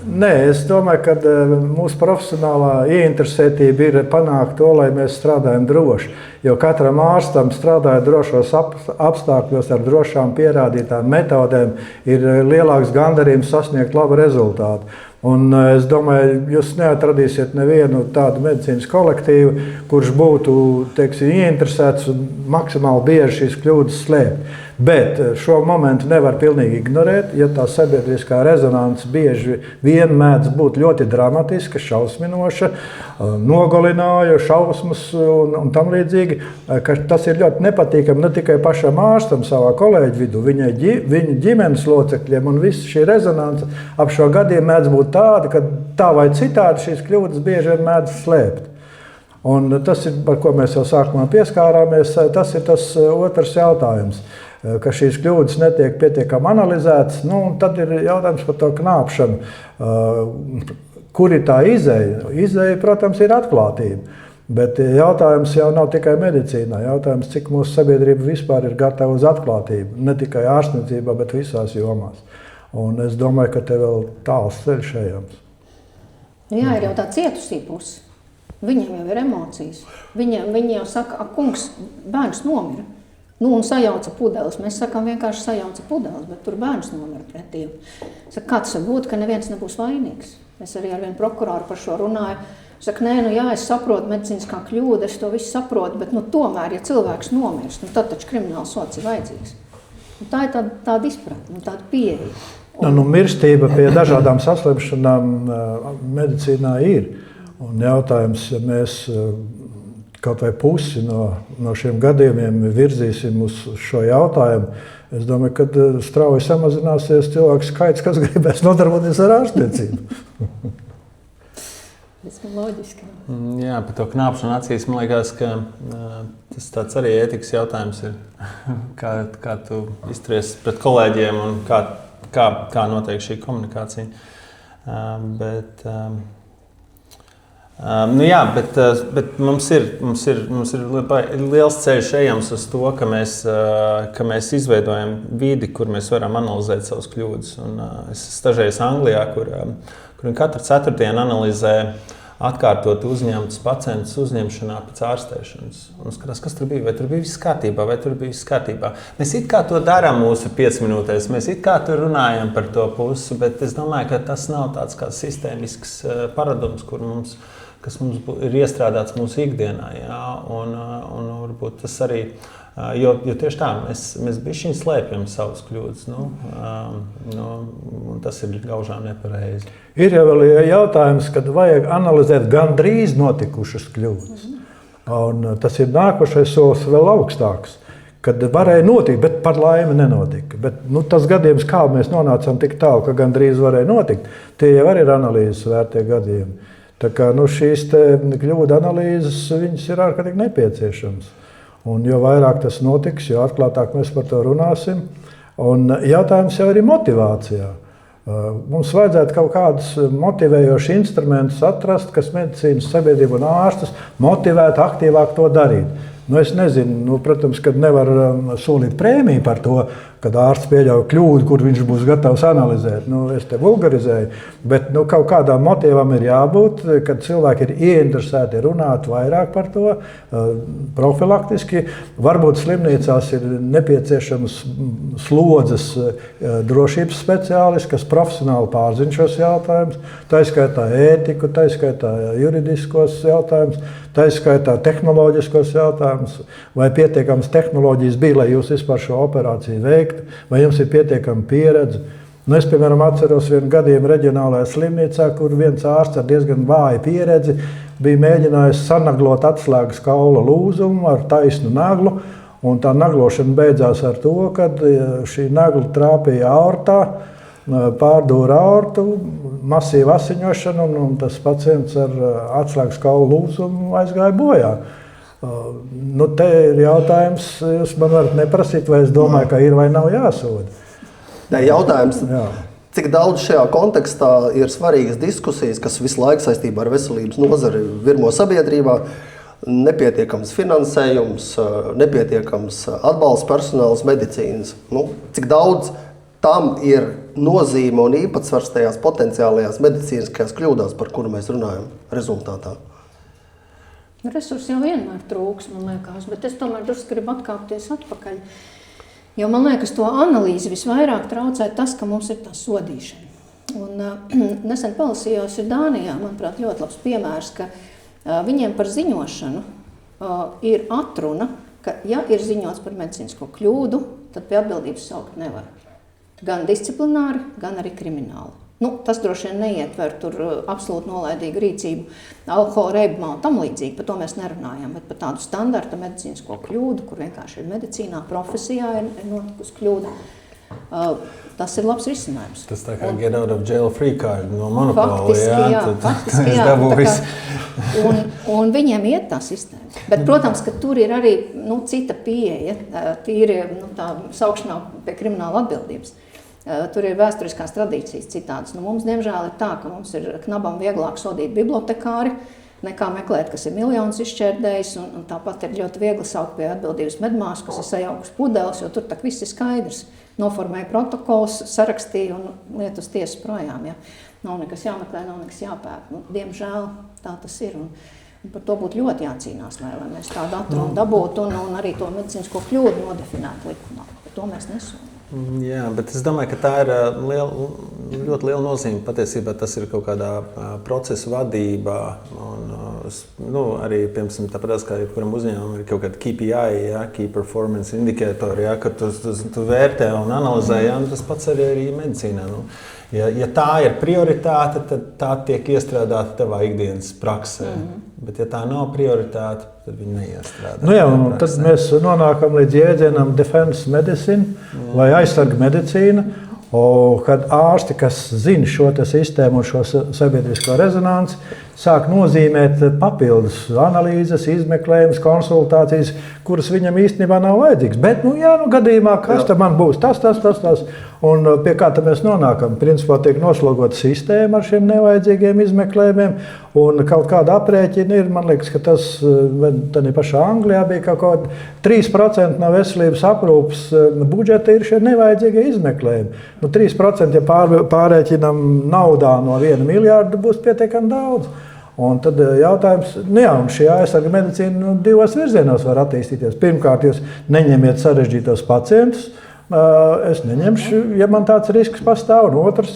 nē, es domāju, ka mūsu profesionālā ieinteresētība ir panākt to, lai mēs strādājam droši. Jo katram ārstam strādājot drošos apstākļos ar drošām pierādītām metodēm ir lielāks gandarījums sasniegt labu rezultātu. Un es domāju, jūs neatradīsiet nevienu tādu medicīnas kolektīvu, kurš būtu, teiksim, ieinteresēts un maksimāli bieži šīs kļūdas slēpt. Bet šo momentu nevar pilnīgi ignorēt, ja tā sabiedriskā rezonance bieži vien mēdz būt ļoti dramatiska, šausminoša, nogalināja, šausmas un tam līdzīgi, ka tas ir ļoti nepatīkami ne tikai pašam ārstam savā kolēģu vidū, viņa ģimenes locekļiem, un viss šī rezonance ap šo gadiem mēdz būt tāda, ka tā vai citādi šīs kļūdas bieži vien mēdz slēpt. Un tas ir, par ko mēs jau sākumā pieskārāmies, tas ir tas otrs jautājums, ka šīs kļūdas netiek pietiekami analizētas. Tad ir jautājums par to knāpšanu. Kur ir tā izeja? Izeja, protams, ir atklātība. Bet jautājums jau nav tikai medicīnā. Jautājums, cik mūsu sabiedrība vispār ir gatava uz atklātību. Ne tikai ārstniecībā, bet visās jomās. Un es domāju, ka te vēl tāls ceļš ejams. Jā, ir jau tā cietusī puse. Viņiem jau ir emocijas. Viņi jau saka, kungs, bērns nomira. Un sajauca pudeles. Mēs sakām vienkārši sajauca pudeles, bet tur bērns nomira pret Dievu. Saka, kā tas var būt, ka neviens nebūs vainīgs? Es arī ar vienu prokuroru par šo runāju. Saka, es saprotu medicīniskā kļūda, es to visu saprotu, bet tomēr, ja cilvēks nomirst, tad taču krimināls sods ir vajadzīgs. Tā ir tāda izpratne, tāda pieeja. Mirstība pie dažādām saslimšanām medicīnā ir. Un jautājums, ja mēs kaut vai pusi no šiem gadījumiem virzīsim uz šo jautājumu, es domāju, ka strauji samazināsies cilvēku skaits, kas gribēs nodarboties ar ārstniecību. Tas ir loģiski. Jā, par to knāpšanu acīs, man liekas, ka tas tāds arī ētikas jautājums ir, kā tu izturies pret kolēģiem un kā notiek šī komunikācija. Bet mums ir liels ceļš ejams uz to, ka mēs izveidojam vidi, kur mēs varam analizēt savas kļūdas. Un, es stažējos Anglijā, kur katru ceturtdienu analizē atkārtot uzņemtus pacientus uzņemšanā pēc ārstēšanas. Un skatās, kas tur bija, vai tur bija viss kārtībā, Mēs it kā to darām mūsu 5 minūtēs, mēs it kā tur runājam par to pusi, bet es domāju, ka tas nav tāds kā sistēmisks paradums, kas mums ir iestrādāts mūsu ikdienā. Jā? Un varbūt tas arī, jo tieši tā, mēs bišķiņ slēpjam savas kļūdas, un tas ir gaužām nepareizi. Ir jau vēl jautājums, kad vajag analizēt gandrīz notikušas kļūdas. Un tas ir nākošais solis vēl augstāks, kad varēja notikt, bet par laimi nenotika. Bet, tas gadījums, kā mēs nonācām tik tālu, ka gandrīz varēja notikt, tie jau arī ir analīzes vērtie gadījumi. Tā kā šīs kļūda analīzes, viņas ir ārkārtīgi nepieciešamas. Un jo vairāk tas notiks, jo atklātāk mēs par to runāsim. Un jautājums jau ir motivācijā. Mums vajadzētu kaut kādus motivējošus instrumentus atrast, kas medicīnas sabiedrību un ārstus motivētu aktīvāk to darīt. Es nezinu, protams, kad nevar solīt prēmiju par to, kad ārsts pieļauj kļūdu, kur viņš būs gatavs analizēt. Es te vulgarizēju, bet kaut kādām motīvam ir jābūt, kad cilvēki ir ieinteresēti runāt vairāk par to, profilaktiski. Varbūt slimnīcās ir nepieciešams slodzes drošības speciālisti, kas profesionāli pārzina šos jautājumus, tā izskaitā ētiku, tā izskaitā juridiskos jautājumus, tā izskaitā tehnoloģiskos jautājumus, vai pietiekams tehnoloģijas bija, lai jūs vispār šo operāciju veiktu, vai jums ir pietiekama pieredze. Es, piemēram, atceros vienu gadījumu reģionālajā slimnīcā, kur viens ārsts ar diezgan vāju pieredzi bija mēģinājis sanaglot atslēgas kaula lūzumu ar taisnu naglu, un tā naglošana beidzās ar to, kad šī nagla trāpīja aortā, pārdūra aortu, masīva asiņošana, un tas pacients ar atslēgas kaula lūzumu aizgāja bojā. Te ir jautājums, jūs man varat neprasīt, vai es domāju, ka ir vai nav jāsoda. Jautājums, cik daudz šajā kontekstā ir svarīgas diskusijas, kas visu laiku saistībā ar veselības nozari virmo sabiedrībā, nepietiekams finansējums, nepietiekams atbalsts personāls medicīnas. Cik daudz tam ir nozīme un īpatsvars tajās potenciālajās medicīniskajās kļūdās, par kuru mēs runājam rezultātā? Resursi jau vienmēr trūks, man liekas, bet es tomēr drusku gribu atkāpties atpakaļ. Jo man liekas, to analīzi visvairāk traucē tas, ka mums ir tā sodīšana. Un nesen palasījos ir Dānijā, manuprāt, ļoti labs piemērs, ka viņiem par ziņošanu ir atruna, ka ja ir ziņots par medicīnisko kļūdu, tad pie atbildības saukt nevar. Gan disciplināri, gan arī krimināli. Tas droši vien neietver tur absolūti nolaidīgu rīcību, alkohola, reibumā un tam līdzīgi, par to mēs nerunājam, bet par tādu standarta medicīnisko kļūdu, kur vienkārši ir medicīnā, profesijā ir notikusi kļūda. Tas ir labs risinājums. Tas tā kā get out of jail free card no monopola. Faktiski jā. Un viņiem iet tā sistēma. Bet, protams, ka tur ir arī cita pieeja, tīri tā saukšanā pie krimināla atbildības. Tur ir vēsturiskās tradīcijas citādas. Mums, diemžēl, ir tā, ka mums ir knabam vieglāk sodīt bibliotekāri, nekā meklēt, kas ir miljonus izšķērdējis, un tāpat ir ļoti viegli saukt pie atbildības medmās, kas ir sajaukus pudeles, jo tur tak viss ir skaidrs. Noformēja protokols, sarakstīja un lietu uz tiesas projām. Ja. Nav nekas jāmeklē, nav nekas jāpēt. Diemžēl tā tas ir. Un par to būtu ļoti jācīnās, lai mēs tādu atrunu dabūtu un arī to medicīnisko kļūdu nodefinētu likumā. Par to mēs nesolam. Jā, bet es domāju, ka tā ir ļoti liela nozīme. Patiesībā tas ir kaut kādā procesa vadībā. Un, arī, piemēram, tāpat kā jebkuram uzņēmumam ir kaut kāda KPI, ja, Key Performance Indicator, ja, ka tu vērtē un analizē, ja, tas pats arī medicīnā. Ja tā ir prioritāte, tad tā tiek iestrādāta tavā ikdienas praksē. Bet ja tā nav prioritāte, tad viņi neiestrādā. Jā, tad mēs nonākam līdz jēdzienam defense medicine vai aizsarga medicīna, kad ārsti, kas zina šo sistēmu un šo sabiedrisko rezonanci, sāk nozīmēt papildus analīzes, izmeklējumus, konsultācijas, kuras viņam īstenībā nav vajadzīgas. Bet, gadījumā, kas tad man būs? Tas. Un pie kā tad mēs nonākam? Principā tiek noslogota sistēma ar šiem nevajadzīgiem izmeklējumiem, un kaut kāda aprēķina ir, man liekas, ka tas, tad pašā Anglijā bija kaut kāda 3% no veselības aprūpas budžeta ir šie nevajadzīgie izmeklējumi. 3%, ja pārēķinam naudā no 1 miljārda, būs pietiekami daudz. Un tad jautājums, un šī aizsarga medicīna divos virzienos var attīstīties. Pirmkārt, jūs neņemiet sarežģītos pacientus. Es neņemšu, ja man tāds risks pastāv, un otrs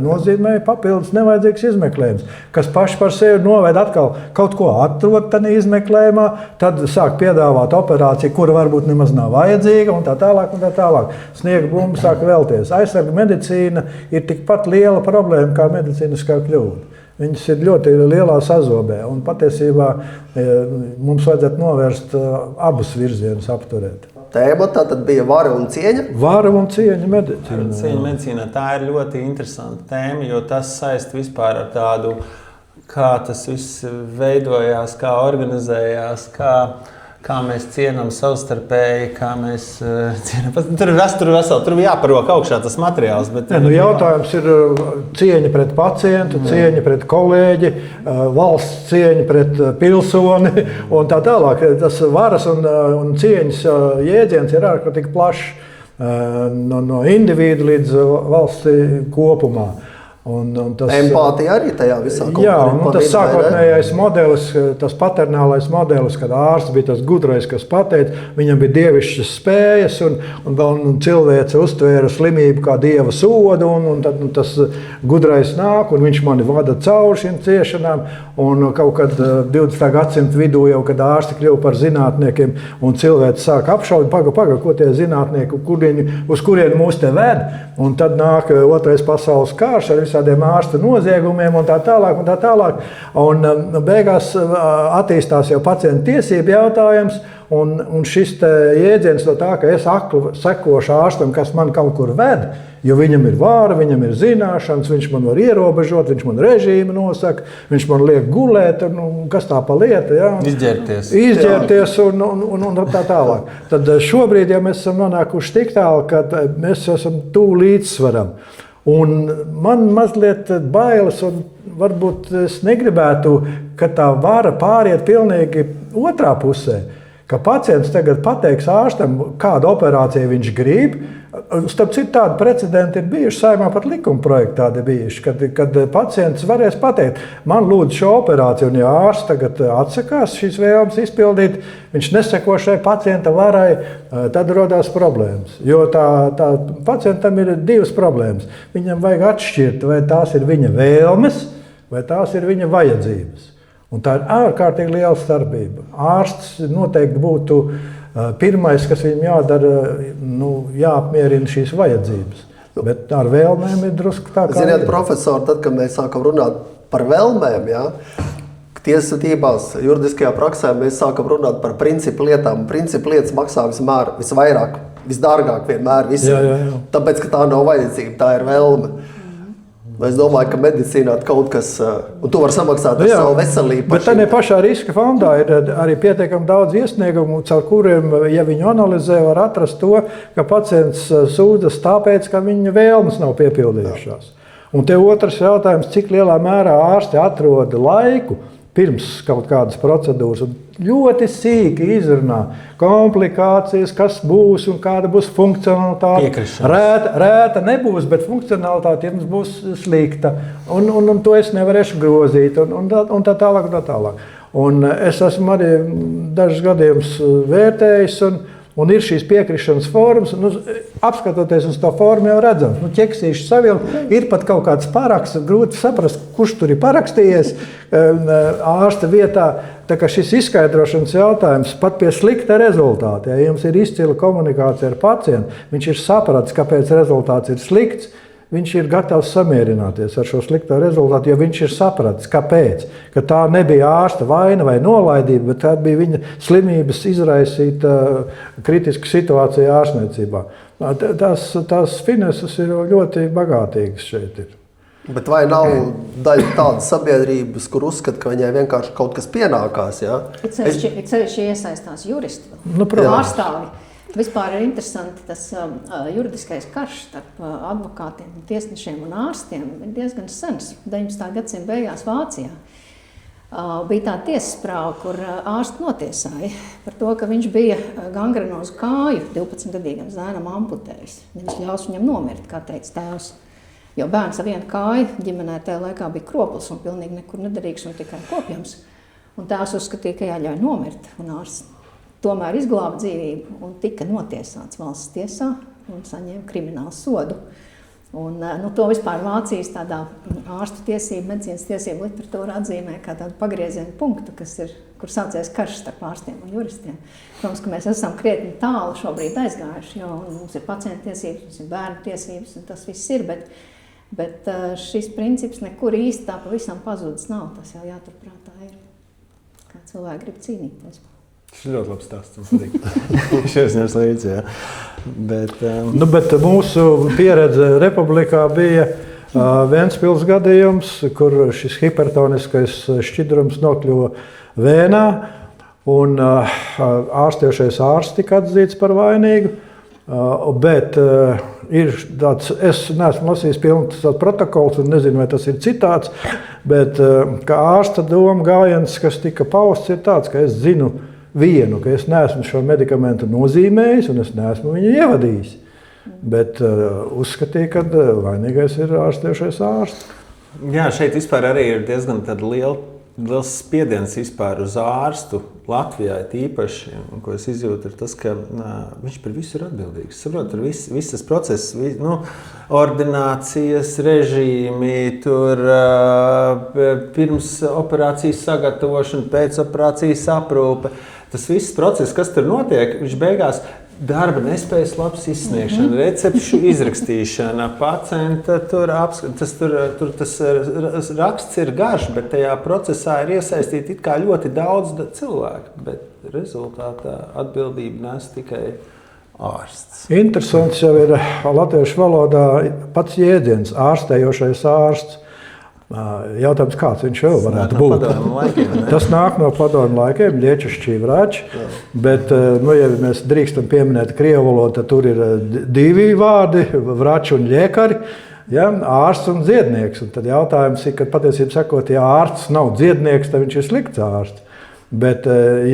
nozīmē papildus nevajadzīgs izmeklējums, kas paši par sevi noved atkal kaut ko atrod tādā izmeklējumā, tad sāk piedāvāt operāciju, kura varbūt nemaz nav vajadzīga, un tā tālāk. Sniega bumba sāk vēlties. Aizsarga medicīna ir tikpat liela problēma kā medicīniskā kļūda. Viņas ir ļoti lielā sazobē, un patiesībā mums vajadzētu novērst abus virzienus apturēt. Tēma tātad bija vara un cieņa? Vara un cieņa medicīnā. Cieņa medicīnā, tā ir ļoti interesanta tēma, jo tas saist vispār ar tādu, kā tas viss veidojās, kā organizējās, kā mēs cienam savstarpēji, kā mēs cienam. Tur jāparok augšā tas materiāls. Bet, jautājums ir cieņa pret pacientu, cieņa pret kolēģi, valsts cieņa pret pilsoni un tā tālāk. Tas varas un cieņas jēdziens ir ārkārtīgi plašs no individu līdz valsti kopumā. Empātija arī tajā visā kaut jā, tas sākotnējais modelis, tas paternālais modelis, kad ārsts bija tas gudrais, kas pateica, viņam bija dievišķas spējas un cilvēce uztvēra slimību kā dieva sodu, un tad tas gudrais nāk, un viņš mani vada cauri šīm ciešanām, un kaut kad 20. gadsimta vidū jau, kad ārsti kļuva par zinātniekiem, un cilvēks sāk apšaudīt, paga, ko tie zinātnieki, uz kurieni mūs te ved, un tad nāk otrais pasaules kārš ar visādiem ārsta noziegumiem un tā tālāk. Un beigās attīstās jau pacienta tiesību jautājums, un šis jēdziens no tā, ka es akli sekošu ārstam, kas man kaut kur ved, jo viņam ir vāra, viņam ir zināšanas, viņš man var ierobežot, viņš man režīmu nosaka, viņš man liek gulēt, kas tā pa lieta. Ja? Izģērties un tā tālāk. Tad šobrīd, ja mēs esam nonākuši tik tālu, ka mēs esam tuvu līdzsvaram, un man mazliet bailes, un varbūt es negribētu, ka tā vara pāriet pilnīgi otrā pusē, ka pacients tagad pateiks ārstam, kādu operāciju viņš grib. Starp citu, tādi precedenti ir bijuši, Saeimā pat likuma projekti tādi bijuši, kad pacients varēs pateikt, man lūdzu šo operāciju, un ja ārsts tagad atsakās šīs vēlmes izpildīt, viņš neseko šai pacienta varai, tad rodās problēmas. Jo tā pacientam ir divas problēmas. Viņam vajag atšķirt, vai tās ir viņa vēlmes, vai tās ir viņa vajadzības. Un tā ir ārkārtīgi liela starpība. Ārsts noteikti būtu pirmais, kas viņam jādara, jāapmierina šīs vajadzības. Bet ar vēlmēm ir drusku tā kā... Ziniet, profesori, tad, kad mēs sākam runāt par vēlmēm, tiesvedībās, juridiskajā praksē, mēs sākam runāt par principu lietām. Principu lietas maksā visvairāk, visdārgāk vienmēr visiem. Tāpēc, ka tā nav vajadzība, tā ir vēlme. Es domāju, ka medicīnā kaut kas, un tu vari samaksāt ar savu veselību. Bet tādā pašā riska fondā ir arī pietiekami daudz iesniegumu, caur kuriem, ja viņu analizē, var atrast to, ka pacients sūdzas tāpēc, ka viņa vēlmes nav piepildījušās. Un te otrs jautājums, cik lielā mērā ārsti atrod laiku pirms kaut kādas procedūras un ļoti sīki izrunā komplikācijas, kas būs un kāda būs funkcionalitāte. Rēta nebūs, bet funkcionalitāte jums būs slikta. Un to es nevarēšu grozīt un tā tālāk. Un es esmu arī dažus gadījumus vērtējis un ir šīs piekrišanas formas. Apskatoties uz to formu jau redzam, ķeksīši savilkt, ir pat kaut kāds paraksts, grūti saprast, kurš tur ir parakstījies ārsta vietā. Tā kā šis izskaidrošanas jautājums pat pie slikta rezultāta, ja jums ir izcila komunikācija ar pacientu, viņš ir sapratis, kāpēc rezultāts ir slikts, viņš ir gatavs samierināties ar šo slikto rezultātu, jo viņš ir sapratis, kāpēc. Ka tā nebija ārsta vaina vai nolaidība, bet tā bija viņa slimības izraisīta kritiska situācija ārstniecībā. Tās fineses ir ļoti bagātīgas šeit ir. Bet vai nav daļa tādas sabiedrības, kur uzskata, ka viņai vienkārši kaut kas pienākās? Ja? Ceļši iesaistās juristi, ārstāvi. Vispār ir interesanti tas juridiskais karš starp advokātiem, tiesnešiem un ārstiem ir diezgan sens. 19. gadsimta beigās Vācijā bija tā tiesasprāva, kur ārsti notiesāja par to, ka viņš bija gangrenozu kāju 12-gadīgam zēnam amputējis. Viņš ļaus viņam nomirt, kā teica tēvs. Jo bērns ar vienu kāju ģimenē tajā laikā bija kroplis un pilnīgi nekur nederīgs un tikai kopjams. Un tēvs uzskatīja, ka jāļauj nomirt, un ārsts tomēr izglāba dzīvību un tika notiesāts valsts tiesā un saņēma kriminālu sodu. Un, to vispār Vācijas tādā ārstu tiesību, medicīnas tiesību literatūra atzīmē kā tādu pagriezienu punktu, kur sācies karš starp ārstiem un juristiem. Protams, ka mēs esam krietni tālu šobrīd aizgājuši, jo mums ir pacienta tiesības, mums ir bērnu tiesības, un tas viss ir, bet šis princips nekur īsti tā pavisam pazudis nav. Tas jau jāturprātā ir, kā cilvēki grib cīnīties. Tas ir ļoti labs stāsts. Šis ņems līdzi, jā. Bet mūsu pieredze republikā bija Ventspils gadījums, kur šis hipertoniskais šķidrums nokļuva vēnā, un ārstējošais ārsts tika atzīts par vainīgu. Bet ir tāds, es neesmu lasījis pilns protokols un nezinu, vai tas ir citāts, bet kā ārsta doma gājiens, kas tika pausts, ir tāds, ka es zinu vienu, ka es neesmu šo medikamentu nozīmējis un es neesmu viņu ievadījis. Bet uzskatīju, ka vainīgais ir ārstējošais ārsts. Jā, šeit vispār arī ir diezgan liels spiediens vispār uz ārstu Latvijā tīpaši, ko es izjūtu, ir tas, ka viņš par visu ir atbildīgs. Saprot, tur visas procesas, ordinācijas režīmi, tur pirms operācijas sagatavošana, pēc operācijas aprūpe. Tas viss process, kas tur notiek, viņš beigās darba nespējas labs izsniegšana, recepšu izrakstīšana, pacienta tas raksts ir garš, bet tajā procesā ir iesaistīti it kā ļoti daudz cilvēku, bet rezultātā atbildību nes tikai ārsts. Interesants jau ir latviešu valodā pats jēdziens ārstējošais ārsts. Jautājums, kāds viņš vēl varētu būt. Tas nāk no padomju laikiem, ļečašķī vrači, bet, ja mēs drīkstam pieminēt krievu valodu, tad tur ir divi vārdi, vrači un ļekari, ja, ārsts un dziednieks. Un tad jautājums ir, ka patiesībā sakot, ja ārsts nav dziednieks, tad viņš ir slikts ārsts. Bet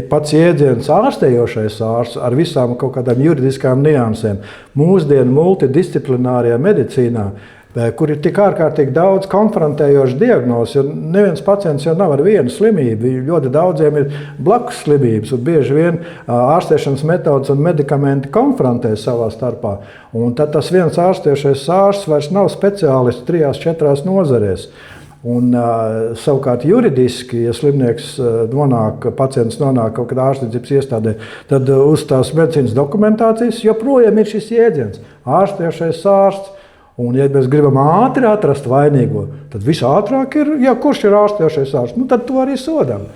pats jēdziens ārstējošais ārsts ar visām kaut kādām juridiskām niansēm mūsdienu multidisciplinārajā medicīnā, kur ir tik ārkārtīgi daudz konfrontējošu diagnozi, jo neviens pacients jau nav ar vienu slimību. Ļoti daudziem ir blakus slimības, un bieži vien ārstēšanas metodas un medikamenti konfrontē savā starpā. Un tad tas viens ārstējošais ārsts vairs nav speciālists 3-4 nozarēs. Un, savukārt juridiski, ja slimnieks pacients nonāk kaut kādā ārstniecības iestādē, tad uz tās medicīnas dokumentācijas joprojām ir šis jēdziens – ārstējošais ārsts. Un, ja mēs gribam ātri atrast vainīgo, tad visātrāk ir, ja kurš ir ārstējošais ārsts, tad to arī sodām.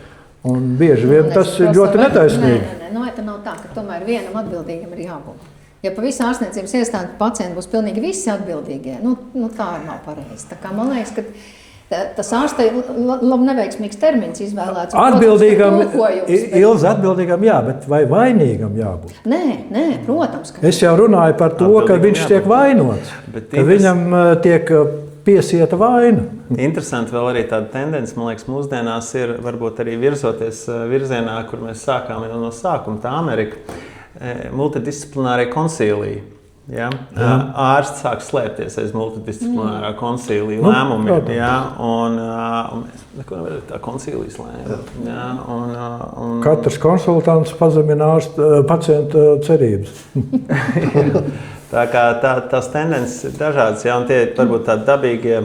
Un bieži vien tas ir ļoti netaisnīgi. Nē, tā nav tā, ka tomēr vienam atbildīgam ir jābūt. Ja pa visu ārstniecības iestādi pacienti būs pilnīgi visi atbildīgie, tā nav pareizi. Tā kā man liekas, ka tas ārstei labi neveiksmīgs termins izvēlēts. Atbildīgam, Ilze, atbildīgam jā, bet vai vainīgam jābūt? Nē, protams. Es jau runāju par to, ka viņš tiek vainots, ka viņam tiek piesieta vaina. Interesanti vēl arī tāda tendence, man liekas, mūsdienās ir varbūt arī virzoties virzienā, kur mēs sākām no sākuma, tā Amerika, multidisciplinārie konsīliji. Ja? Ārsts sāk slēpties aiz multidisciplinārā konsīlija lēmumiem. Ja? Un neko nevar tā konsīlijas lēma. Ja? Katrs konsultants pazemina pacienta cerības. Tā kā tās tendences ir dažādas, ja? Un tie varbūt tādi dabīgie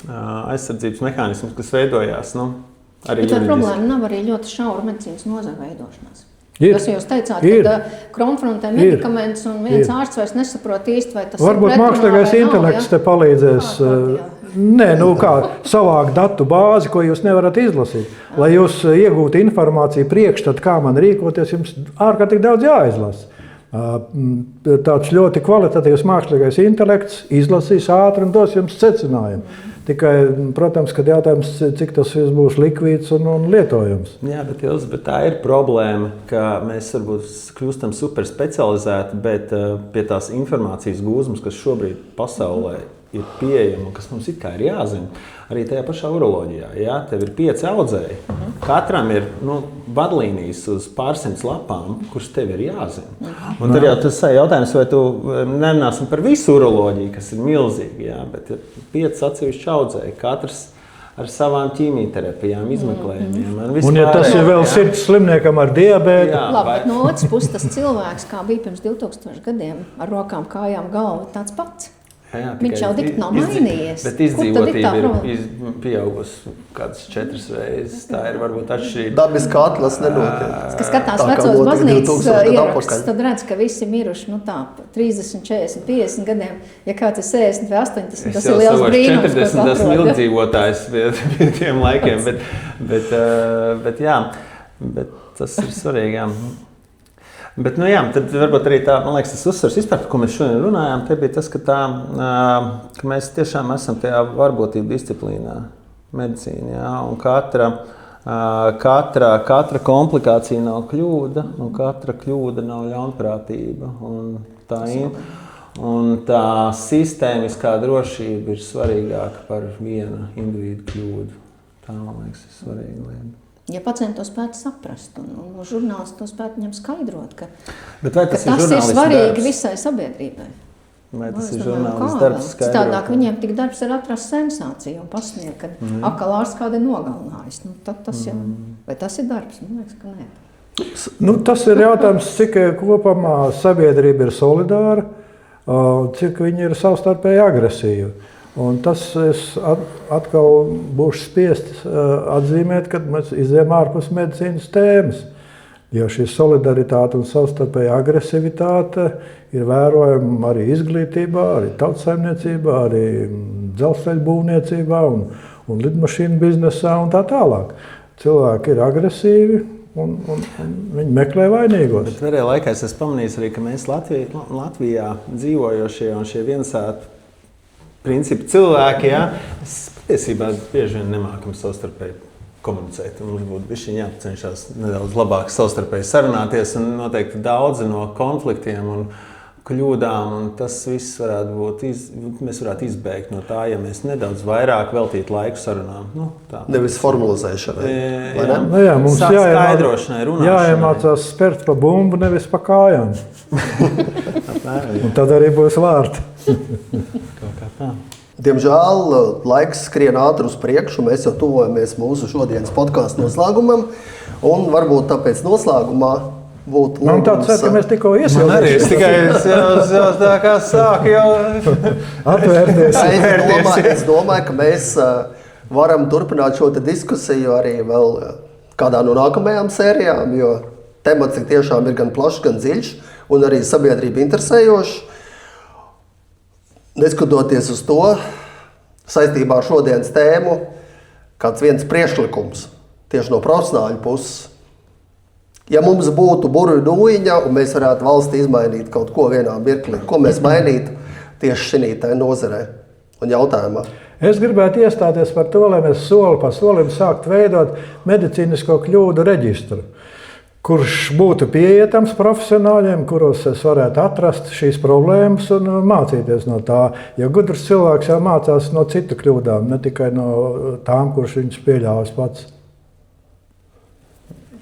aizsardzības mehānismi, kas veidojās. Bet tā problēma nav arī ļoti šaura medicīnas nozara veidošanās. Tas jūs teicāt, ka konfrontē medikamentus un viens ārsts vairs nesaprot īsti, vai tas varbūt ir mākslīgais intelekts te palīdzēs. Savākt datu bāzi, ko jūs nevarat izlasīt. Lai jūs iegūtu informāciju priekšstat, kā man rīkoties, jums ārkārtīgi daudz jāizlasa. Tāds ļoti kvalitatīvs mākslīgais intelekts izlasīs ātri un dos jums secinājumu. Tikai, protams, kad jautājums, cik tas būs likvīds un lietojams. Jā, bet tā ir problēma, ka mēs varbūt kļūstam super specializēti, bet pie tās informācijas gūzmas, kas šobrīd pasaulē ir pieejama un kas mums it kā ir jāzina, arī tajā pašā uroloģijā. Ja? Tev ir 5 audzēji, katram ir vadlīnijas uz pārsimts lapām, kuras tev ir jāzina. Un tad jau tas jautājums, vai tu nerunāsim par visu uroloģiju, kas ir milzīgi, ja? Bet ir 5 atsevišķi audzēji, katrs ar savām ķīmijterapijām, izmeklējumiem. Un ja tas ir vēl sirds slimniekam ar diabētu. Labi, bet no otras puses tas cilvēks, kā bija pirms 2000 gadiem, ar rokām, kājām, galvu, tāds pats. Viņš jau tik nav mainījies. Bet izdzīvotība ir pieaugusi kādas 4 reizes. Tā ir varbūt atšķirība. Dabiski atlas nenotiek. Kas skatās vecos baznīcas ierakstus, tad redz, ka visi miruši 30, 40, 50 gadiem. Ja kāds ir 60 vai 80, tas ir liels brīnums. Es jau 40 esmu ilgdzīvotājs pie tiem laikiem. Bet jā, bet tas ir svarīgi. Jā. Bet, tad varbūt arī tā, man liekas, tas uzsvars vispār, par ko mēs šodien runājām, te bija tas, ka mēs tiešām esam tajā varbūtību disciplīnā, medicīnā, jā, un katra komplikācija nav kļūda, un katra kļūda nav ļaunprātība, un tā sistēmiskā drošība ir svarīgāka par viena individu kļūdu. Tā, man liekas, ir svarīga lieta. Ja pacienti to spētu saprast, un žurnālisti to spētu viņam skaidrot, ka tas ir svarīgi visai sabiedrībai. Vai tas ir žurnālists darbs skaidrot? Citādāk viņiem tik darbs ir atrast sensāciju un pasniegt, kad atkal ārsts kādu ir nogalinājis. Tad tas jau, vai tas ir darbs? Man liekas, ka nē. Tas ir jautājums, cik kopumā sabiedrība ir solidāra, cik viņi ir savstarpēji agresīvi. Un tas es atkal būšu spiests atzīmēt, kad mēs izējām ārpus medicīnas tēmas. Jo šī solidaritāte un savstarpēja agresivitāte ir vērojama arī izglītībā, arī tautsaimniecībā, arī dzelzceļa būvniecībā un lidmašīnu biznesā un tā tālāk. Cilvēki ir agresīvi un viņi meklē vainīgos. Bet vienā laikā es esmu pamanījis arī, ka mēs Latvijā dzīvojošie un šie viensāti principi cilvēki, jā, patiesībā bieži vien nemākam savstarpēji komunicēt. Mums būtu bišķiņ jācenšas nedaudz labāk savstarpēji sarunāties un noteikti daudzi no konfliktiem un kļūdām, un tas viss varētu būt, mēs varētu izbēgt no tā, ja mēs nedaudz vairāk veltītu laiku sarunām. Nu, tā. Nevis formalizēšanai. Jā, mums skaidrošanai, runāšanai. Jāiemācās spērt pa bumbu, nevis pa kājām. Un tad arī būs vārti. Kaut kā tā. Diemžēl laiks skrien ātri uz priekšu, mēs jau tuvojamies mūsu šodienas podcastu noslēgumam, un varbūt tāpēc noslēgumā būtu Man tāds ir, ka mēs tikko iesildīsim. Es tikai jau tā kā sāku jau atvērties. Es domāju, ka mēs varam turpināt šo diskusiju arī vēl kādā no nākamajām sērijām, jo temats tiešām ir gan plašs, gan dziļš, un arī sabiedrība interesējošs. Neskatoties uz to, saistībā ar šodienas tēmu, kāds viens priekšlikums tieši no profesionāļu puses. Ja mums būtu burvju dūjiņa un mēs varētu valsti izmainīt kaut ko vienā mirklī, ko mēs mainītu tieši šī nozarē un jautājumā? Es gribētu iestāties par to, lai mēs soli pa solim sāktu veidot medicīnisko kļūdu reģistru, kurš būtu pieejams profesionāļiem, kuros es varētu atrast šīs problēmas un mācīties no tā. Jo gudrs cilvēks jau mācās no citu kļūdām, ne tikai no tām, kurš viņus pieļāvis pats.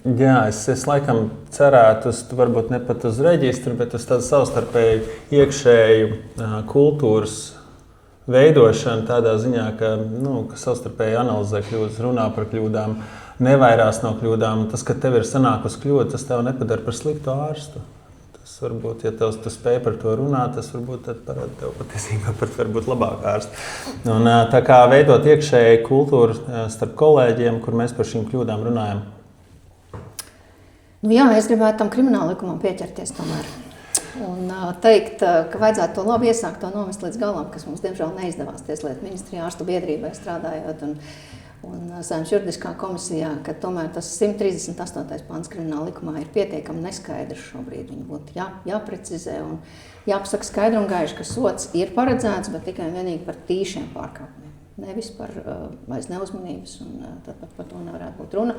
Jā, es laikam cerētu uz, varbūt ne pat uz reģistru, bet uz tādu savstarpēju iekšēju kultūras veidošanu tādā ziņā, ka savstarpēji analizē kļūdas, runā par kļūdām, nevairās no kļūdām. Tas, ka tev ir sanākusi kļūda, tas tev nepadara par sliktu ārstu. Tas varbūt, ja tu spēj par to runāt, tas varbūt parāda tev patiesībā par varbūt labāku ārstu. Un tā kā veidot iekšēju kultūru starp kolēģiem, kur mēs par šīm kļūdām runājam. Jā, es gribētu tam krimināla likumam pieķerties tomēr. Un teikt, ka vajadzētu to labi iesākt, to novest līdz galam, kas mums diemžēl neizdevās Tieslietu ministrijā, ārstu biedrībai strādājot un Saeimas juridiskā komisijā, ka tomēr tas 138. pants krimināla likumā ir pietiekami neskaidrs šobrīd. Viņi būtu jāprecizē un jāpasaka skaidri un gaiši, ka sots ir paredzēts, bet tikai un vienīgi par tīšiem pārkāpumiem. Nevis par vairs neuzmanības, un tad par to nevarētu būt runa.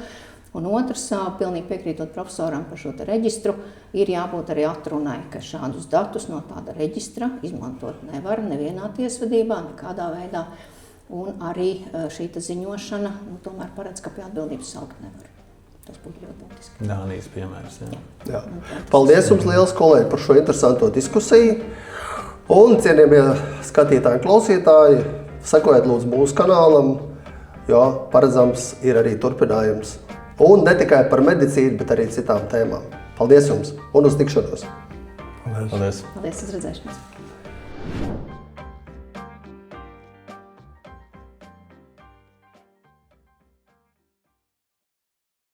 Un otrs, pilnīgi piekrītot profesoram par šo reģistru, ir jābūt arī atrunai, ka šādus datus no tāda reģistra izmantot nevar nevienā tiesvedībā, nekādā veidā. Un arī šī ziņošana tomēr paredz, ka pie atbildības saukt nevar. Tas būtu ļoti būtiski. Dānijas piemērs. Jā. Paldies jums liels, kolēģi, par šo interesanto diskusiju. Un, cienījamie skatītāji un klausītāji, sekojiet lūdzu mūsu kanālam, jo paredzams ir arī turpinājums. Un ne tikai par medicīnu, bet arī citām tēmām. Paldies jums un uz tikšanos! Paldies! Paldies, uz redzēšanos!